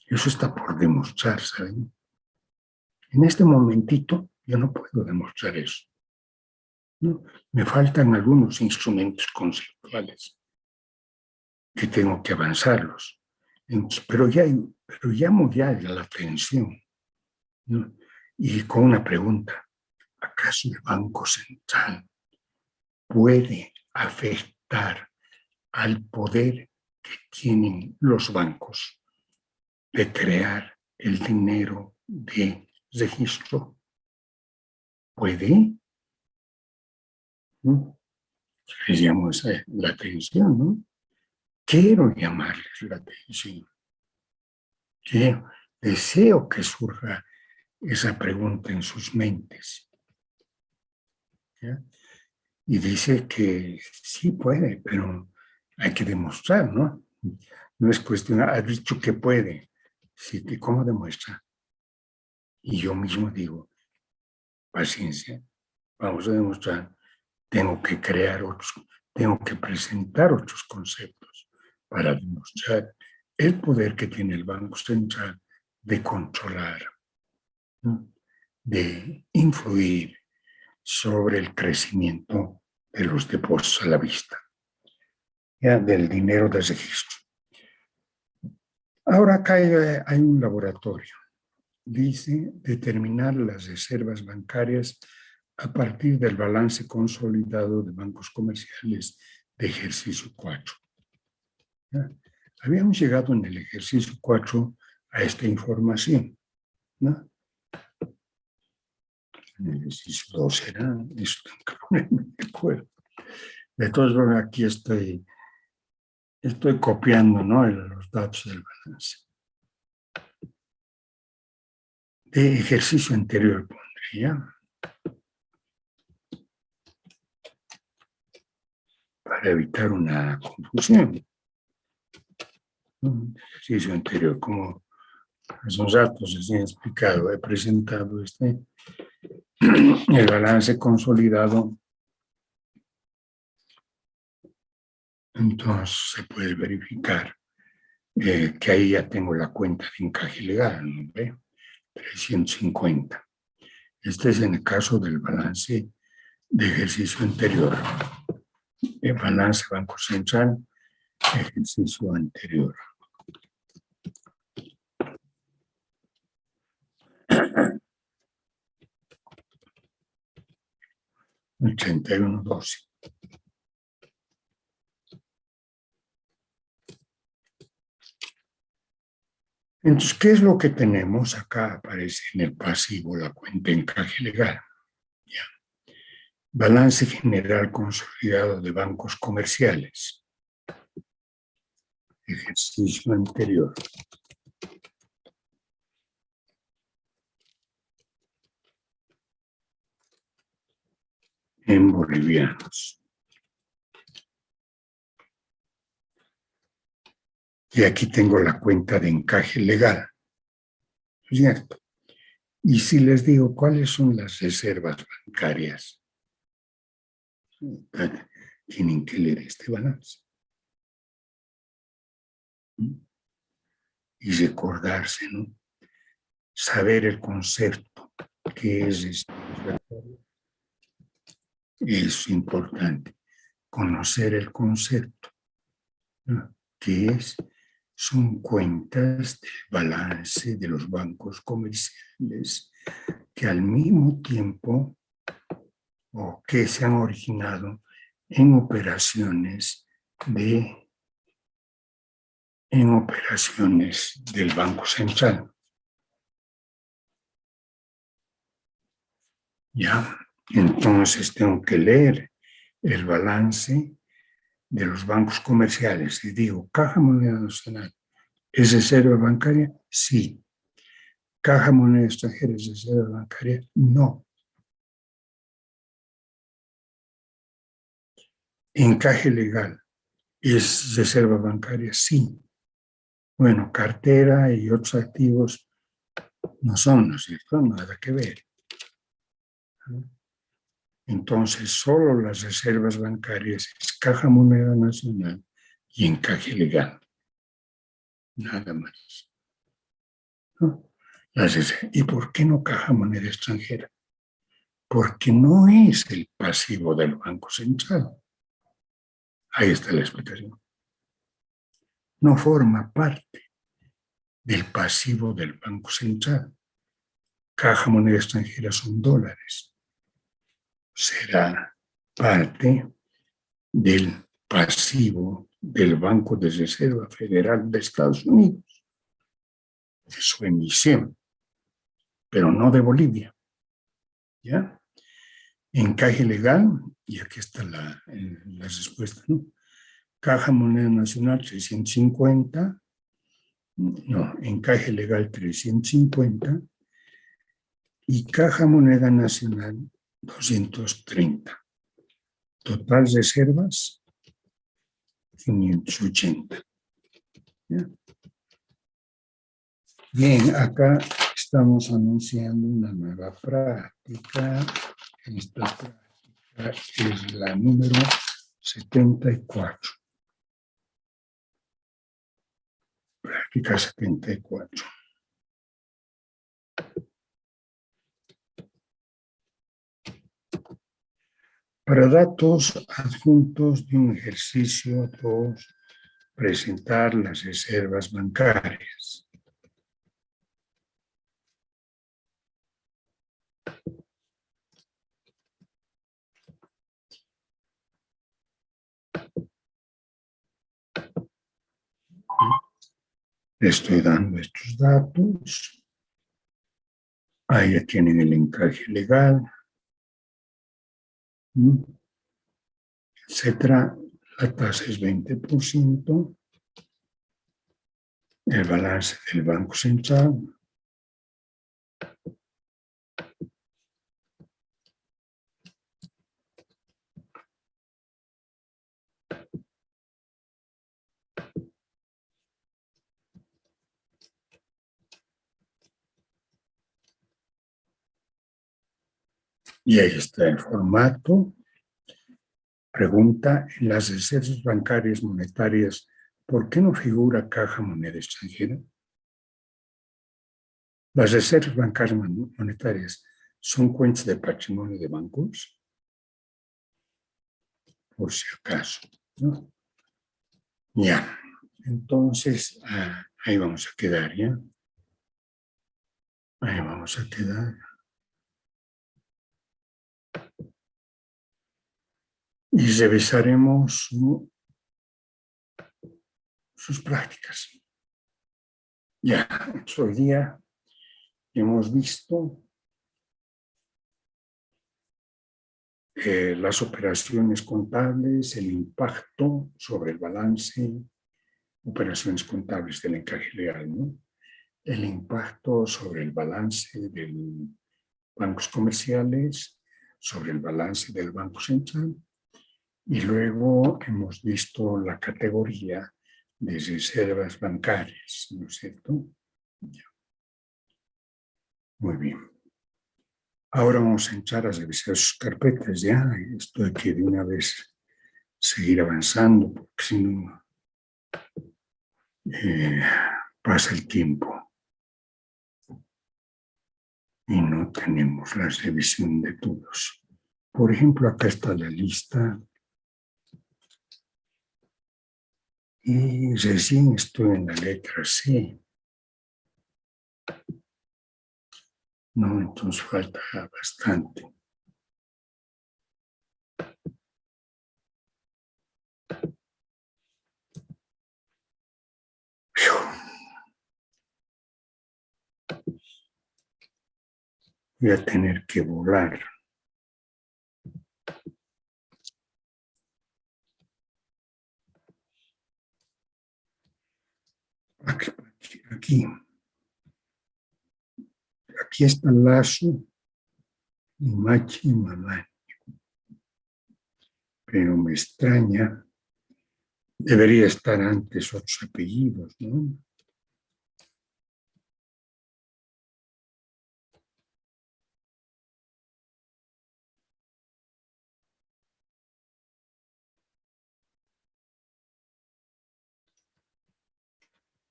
Eso está por demostrar, ¿saben? En este momentito yo no puedo demostrar eso, ¿no? Me faltan algunos instrumentos conceptuales que tengo que avanzarlos. Entonces, pero llamo ya la atención, ¿no? Y con una pregunta: ¿acaso el Banco Central puede afectar al poder que tienen los bancos de crear el dinero de registro? ¿Puede? ¿No? Les llamo la atención, ¿no? Quiero llamarles la atención. Deseo que surja esa pregunta en sus mentes. ¿Ya? Y dice que sí puede, pero hay que demostrar, ¿no? No es cuestión, ha dicho que puede. Sí, ¿cómo demuestra? Y yo mismo digo, paciencia, vamos a demostrar, tengo que crear otros, tengo que presentar otros conceptos para demostrar el poder que tiene el Banco Central de controlar, ¿no? De influir sobre el crecimiento de los depósitos a la vista, ¿ya? Del dinero de registro. Ahora acá hay un laboratorio. Dice determinar las reservas bancarias a partir del balance consolidado de bancos comerciales de ejercicio 4. ¿Ya? Habíamos llegado en el ejercicio 4 a esta información, ¿no? En el ejercicio 2 era esto, no me acuerdo. De todas formas, aquí estoy copiando, ¿no?, los datos del balance. De ejercicio anterior pondría, para evitar una confusión. Ejercicio anterior, como esos datos les he explicado, he presentado el balance consolidado. Entonces se puede verificar que ahí ya tengo la cuenta de encaje legal, ¿no ve? 350. Este es en el caso del balance de ejercicio anterior. El balance Banco Central, ejercicio anterior. $81.12. Entonces, ¿qué es lo que tenemos? Acá aparece en el pasivo la cuenta de encaje legal. Ya. Balance general consolidado de bancos comerciales. Ejercicio anterior. En bolivianos. Y aquí tengo la cuenta de encaje legal. ¿Cierto? Y si les digo cuáles son las reservas bancarias, tienen que leer este balance. Y recordarse, ¿no? Saber el concepto que es importante. Conocer el concepto, ¿no? Que son cuentas del balance de los bancos comerciales que al mismo tiempo o que se han originado en operaciones del Banco Central. ¿Ya? Entonces tengo que leer el balance de los bancos comerciales y digo, Caja Moneda Nacional, ¿es reserva bancaria? Sí. ¿Caja Moneda Extranjera es reserva bancaria? No. ¿Encaje legal es reserva bancaria? Sí. Bueno, cartera y otros activos no son, ¿no es cierto? Nada que ver. Entonces, solo las reservas bancarias es Caja Moneda Nacional y encaje legal. Nada más. ¿No? ¿Y por qué no Caja Moneda Extranjera? Porque no es el pasivo del Banco Central. Ahí está la explicación. No forma parte del pasivo del Banco Central. Caja Moneda Extranjera son dólares. Será parte del pasivo del Banco de Reserva Federal de Estados Unidos, de su emisión, pero no de Bolivia. ¿Ya? Encaje legal, y aquí está la respuesta, ¿no? Caja Moneda Nacional 350, no, encaje legal 350 y Caja Moneda Nacional 230. Total reservas 580. ¿Ya? Bien, acá estamos anunciando una nueva práctica. Esta práctica es la número 74. Práctica 74. Para datos adjuntos de un ejercicio 2, presentar las reservas bancarias. Le estoy dando estos datos. Ahí ya tienen el encaje legal, etcétera. La tasa es 20%. El balance del Banco Central. Y ahí está el formato. Pregunta, en las reservas bancarias monetarias, ¿por qué no figura Caja Moneda Extranjera? Las reservas bancarias monetarias son cuentas de patrimonio de bancos, por si acaso, ¿no? Ya, entonces ahí vamos a quedar, ¿ya? Ahí vamos a quedar. Y revisaremos sus prácticas. Ya, hoy día hemos visto las operaciones contables, el impacto sobre el balance, operaciones contables del encaje legal, ¿no? El impacto sobre el balance de bancos comerciales, sobre el balance del Banco Central, y luego hemos visto la categoría de reservas bancarias, ¿no es cierto? Ya. Muy bien. Ahora vamos a entrar a revisar sus carpetas, ya. Esto hay que de una vez seguir avanzando, porque si no pasa el tiempo y no tenemos la revisión de todos. Por ejemplo, acá está la lista y recién estoy en la letra C. No, entonces falta bastante. Voy a tener que volar. Aquí está el lazo y Machi y Mamá. Pero me extraña. Debería estar antes otros apellidos, ¿no?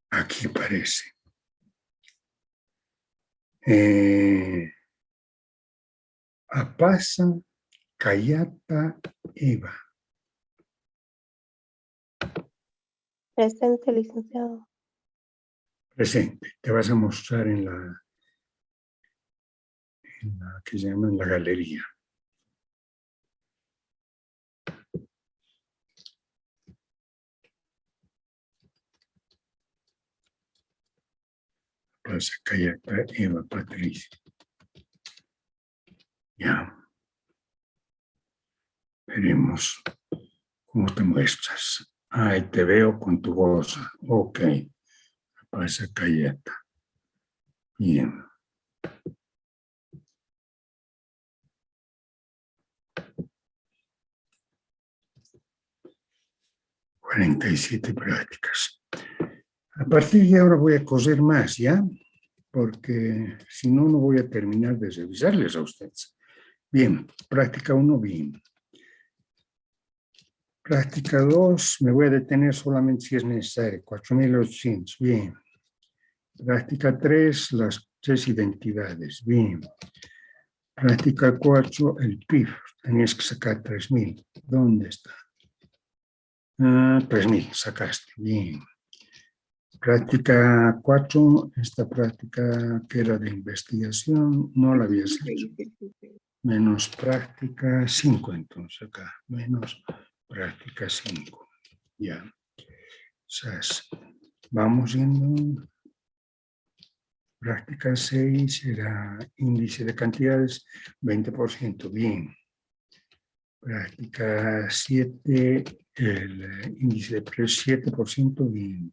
Aquí parece. Apasa, Cayata, Eva. Presente, licenciado. Presente. Te vas a mostrar en la que se llama en la galería. Plaza Cayata, Eva, Patricia. Ya. Veremos cómo te muestras. Ahí te veo con tu bolsa. Ok. Plaza Cayata. Bien. ...47 prácticas. A partir de ahora voy a coser más, ¿ya? Porque si no, no voy a terminar de revisarles a ustedes. Bien, práctica 1, bien. Práctica 2, me voy a detener solamente si es necesario, 4.800, bien. Práctica 3, las 3 identidades, bien. Práctica 4, el PIB, tenías que sacar 3.000. ¿Dónde está? 3.000, sacaste, bien. Práctica 4, esta práctica que era de investigación, no la habías hecho. Menos práctica 5, entonces acá, menos práctica 5. Ya. O sea, vamos viendo. Práctica 6 era índice de cantidades, 20%, bien. Práctica 7, el índice de precios 7%, bien.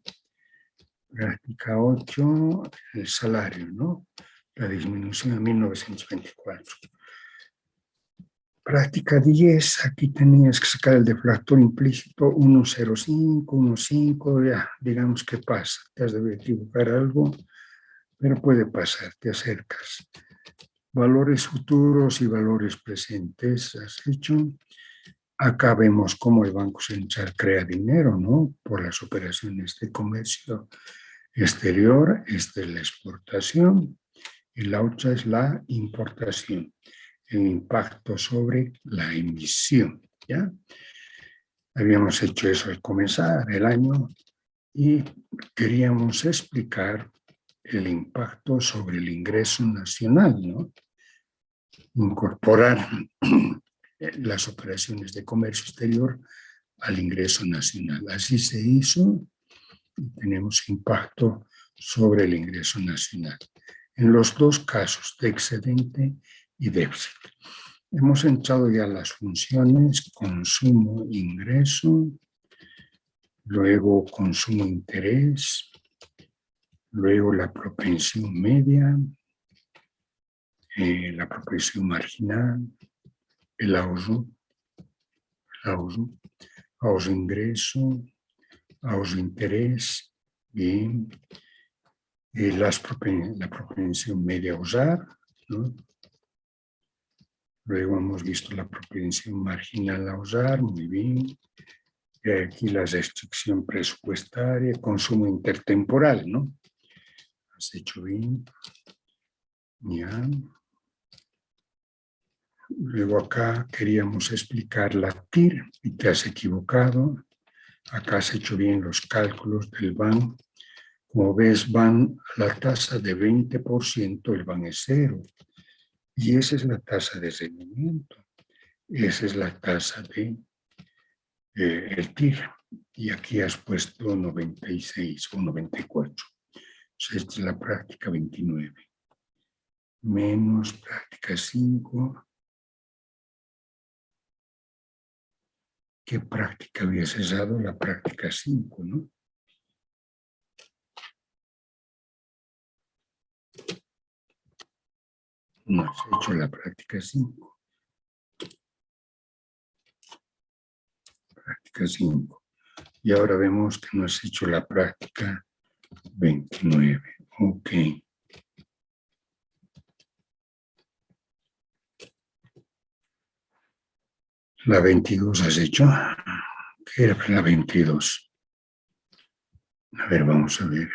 Práctica 8, el salario, ¿no? La disminución a 1924. Práctica 10, aquí tenías que sacar el deflactor implícito 1,05, 1,5, ya, digamos que pasa. Te has de equivocar algo, pero puede pasar, te acercas. Valores futuros y valores presentes, has hecho. Acá vemos cómo el Banco Central crea dinero, ¿no? Por las operaciones de comercio exterior, la exportación. y la otra es la importación, el impacto sobre la emisión, ¿ya? Habíamos hecho eso al comenzar el año y queríamos explicar el impacto sobre el ingreso nacional, ¿no? Incorporar las operaciones de comercio exterior al ingreso nacional. Así se hizo y tenemos impacto sobre el ingreso nacional. En los dos casos, de excedente y déficit. Hemos entrado ya las funciones consumo, ingreso, luego consumo, interés, luego la propensión media, la propensión marginal, el ahorro, ahorro ingreso, ahorro interés, bien, la propensión media a usar, ¿no? Luego hemos visto la propensión marginal a usar, muy bien. Y aquí la restricción presupuestaria, consumo intertemporal, ¿no? Has hecho bien. Ya. Luego acá queríamos explicar la TIR y te has equivocado. Acá has hecho bien los cálculos del BAN. Como ves, van a la tasa de 20%, el BAN es cero. Y esa es la tasa de rendimiento. Esa es la tasa de el TIR. Y aquí has puesto 96 o 94. Entonces, esta es la práctica 29. Menos práctica 5. ¿Qué práctica hubieses dado? La práctica 5, ¿no? No has hecho la práctica 5. Práctica 5. Y ahora vemos que no has hecho la práctica 29. Ok. La 22 has hecho. ¿Qué era la 22? A ver, vamos a ver.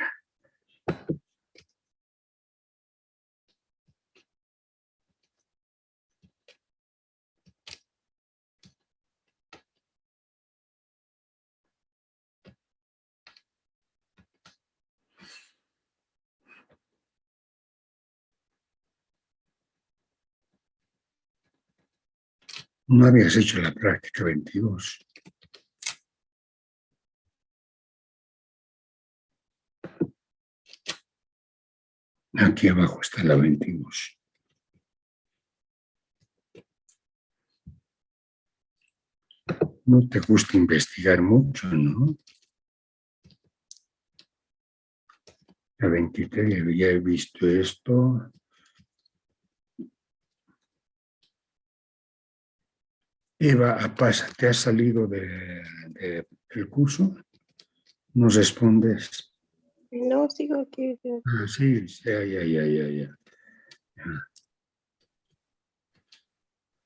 No habías hecho la práctica 22. Aquí abajo está la 22. No te gusta investigar mucho, ¿no? La 23, ya he visto esto. Eva, pasa, ¿te has salido del curso? ¿No respondes? No, sigo aquí. Ah, sí, ya.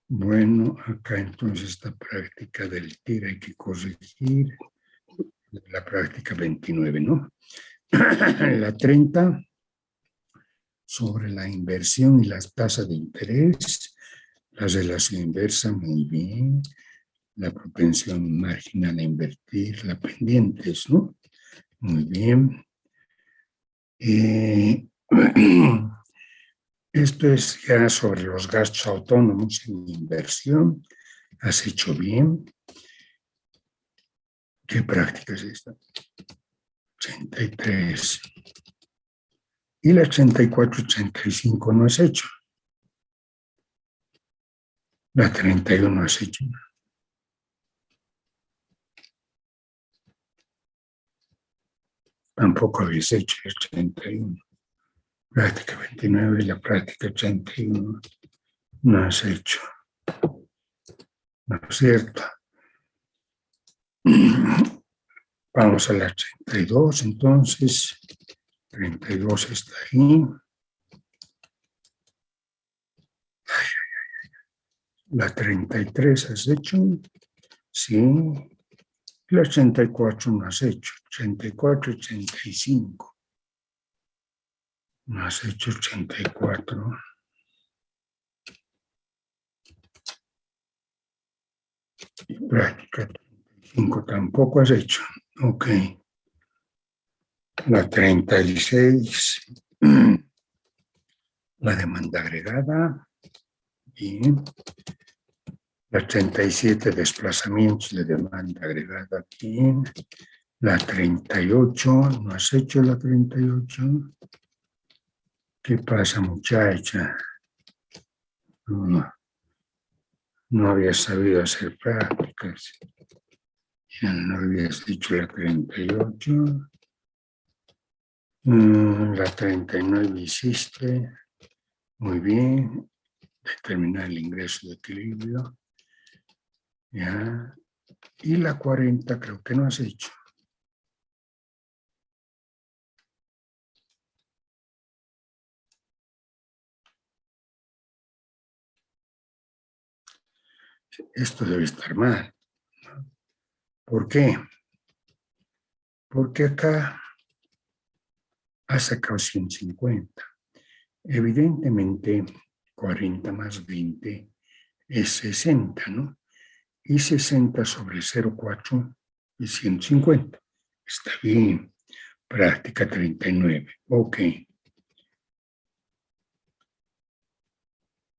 Bueno, acá entonces esta práctica del TIR hay que corregir. La práctica 29, ¿no? La 30, sobre la inversión y las tasas de interés. La relación inversa, muy bien. La propensión marginal a invertir, la pendientes, ¿no? Muy bien. Esto es ya sobre los gastos autónomos en inversión. Has hecho bien. ¿Qué práctica es esta? 83. Y la 84, 85 no has hecho. La 31 has hecho. Tampoco habéis hecho el 81. Práctica 29 y la práctica 81 no has hecho. ¿No es cierto? Vamos a la 32, entonces. 32 está ahí. La 33 has hecho. Sí. La 84 no has hecho. 84, 85. No has hecho 84. Y práctica 35 tampoco has hecho. Ok. La 36. La demanda agregada. Bien. La 37, desplazamientos de demanda agregada. Bien. La 38, ¿no has hecho la 38? ¿Qué pasa, muchacha? No habías sabido hacer prácticas. Ya no habías dicho la 38. La 39 hiciste. Muy bien. Determinar el ingreso de equilibrio. Ya. Y la 40 creo que no has hecho. Esto debe estar mal. ¿Por qué? Porque acá has sacado 150. Evidentemente, 40 más 20 es 60, ¿no? Y 60 sobre 0,4 es 150. Está bien. Práctica 39. Ok.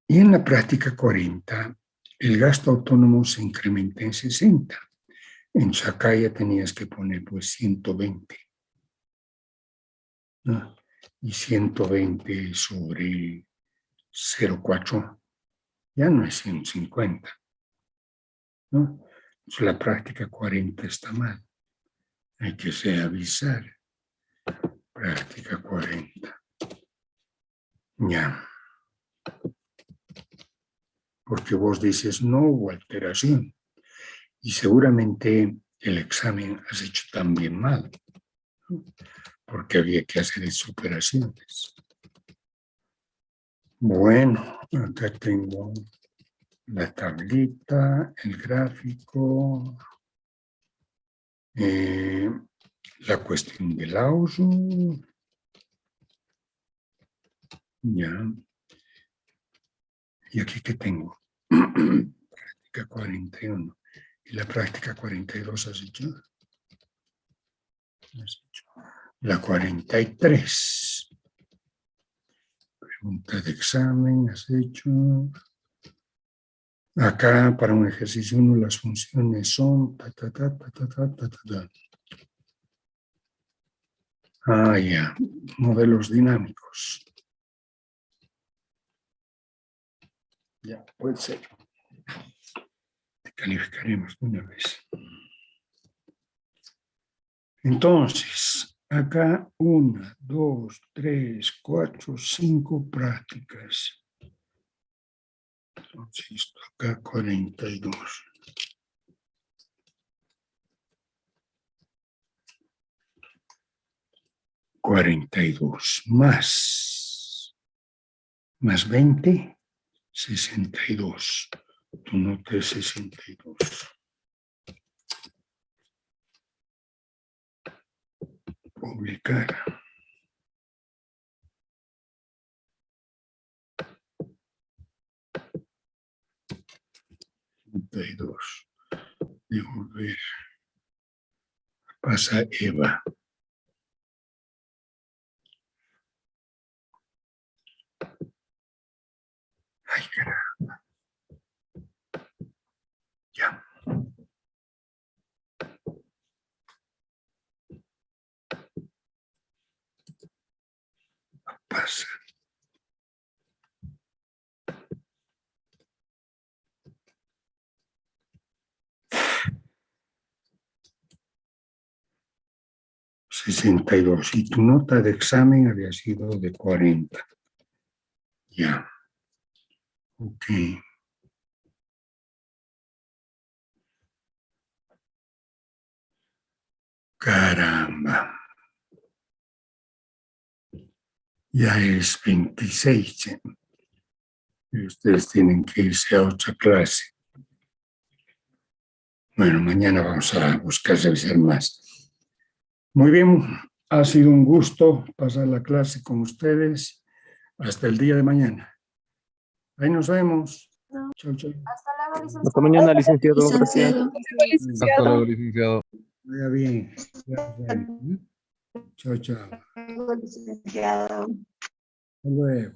Y en la práctica 40, el gasto autónomo se incrementa en 60. En acá ya tenías que poner pues 120. ¿No? Y 120 sobre 0,4 ya no es 150. ¿No? Entonces la práctica 40 está mal. Hay que avisar. Práctica 40. Ya. Porque vos dices, no hubo alteración. Y seguramente el examen has hecho también mal, ¿no? Porque había que hacer esas operaciones. Bueno, acá tengo la tablita, el gráfico, la cuestión del auso. Ya. ¿Y aquí qué tengo? Práctica 41. ¿Y la práctica 42 has hecho? La 43. Pregunta de examen has hecho. Acá para un ejercicio 1 las funciones son ya, modelos dinámicos. Ya, puede ser. Te calificaremos de una vez. Entonces, acá 1, 2, 3, 4, 5 prácticas. Entonces, esto acá 42. Más 20, 62. Tu nota es 62. Publicar. Devolver. Pasa Eva. Ay, caramba. Ya. Pasa. $62. Y tu nota de examen había sido de 40. Ya. Ok. Caramba. Ya es 26. Y ustedes tienen que irse a otra clase. Bueno, mañana vamos a buscar revisar más. Muy bien. Ha sido un gusto pasar la clase con ustedes. Hasta el día de mañana. Ahí nos vemos. Chau, chau. Hasta luego, licenciado. Hasta mañana, licenciado. Gracias. Licenciado. Hasta luego, licenciado. Vaya bien. Ya, bueno. Chao, chao. Hasta Licenciado. luego.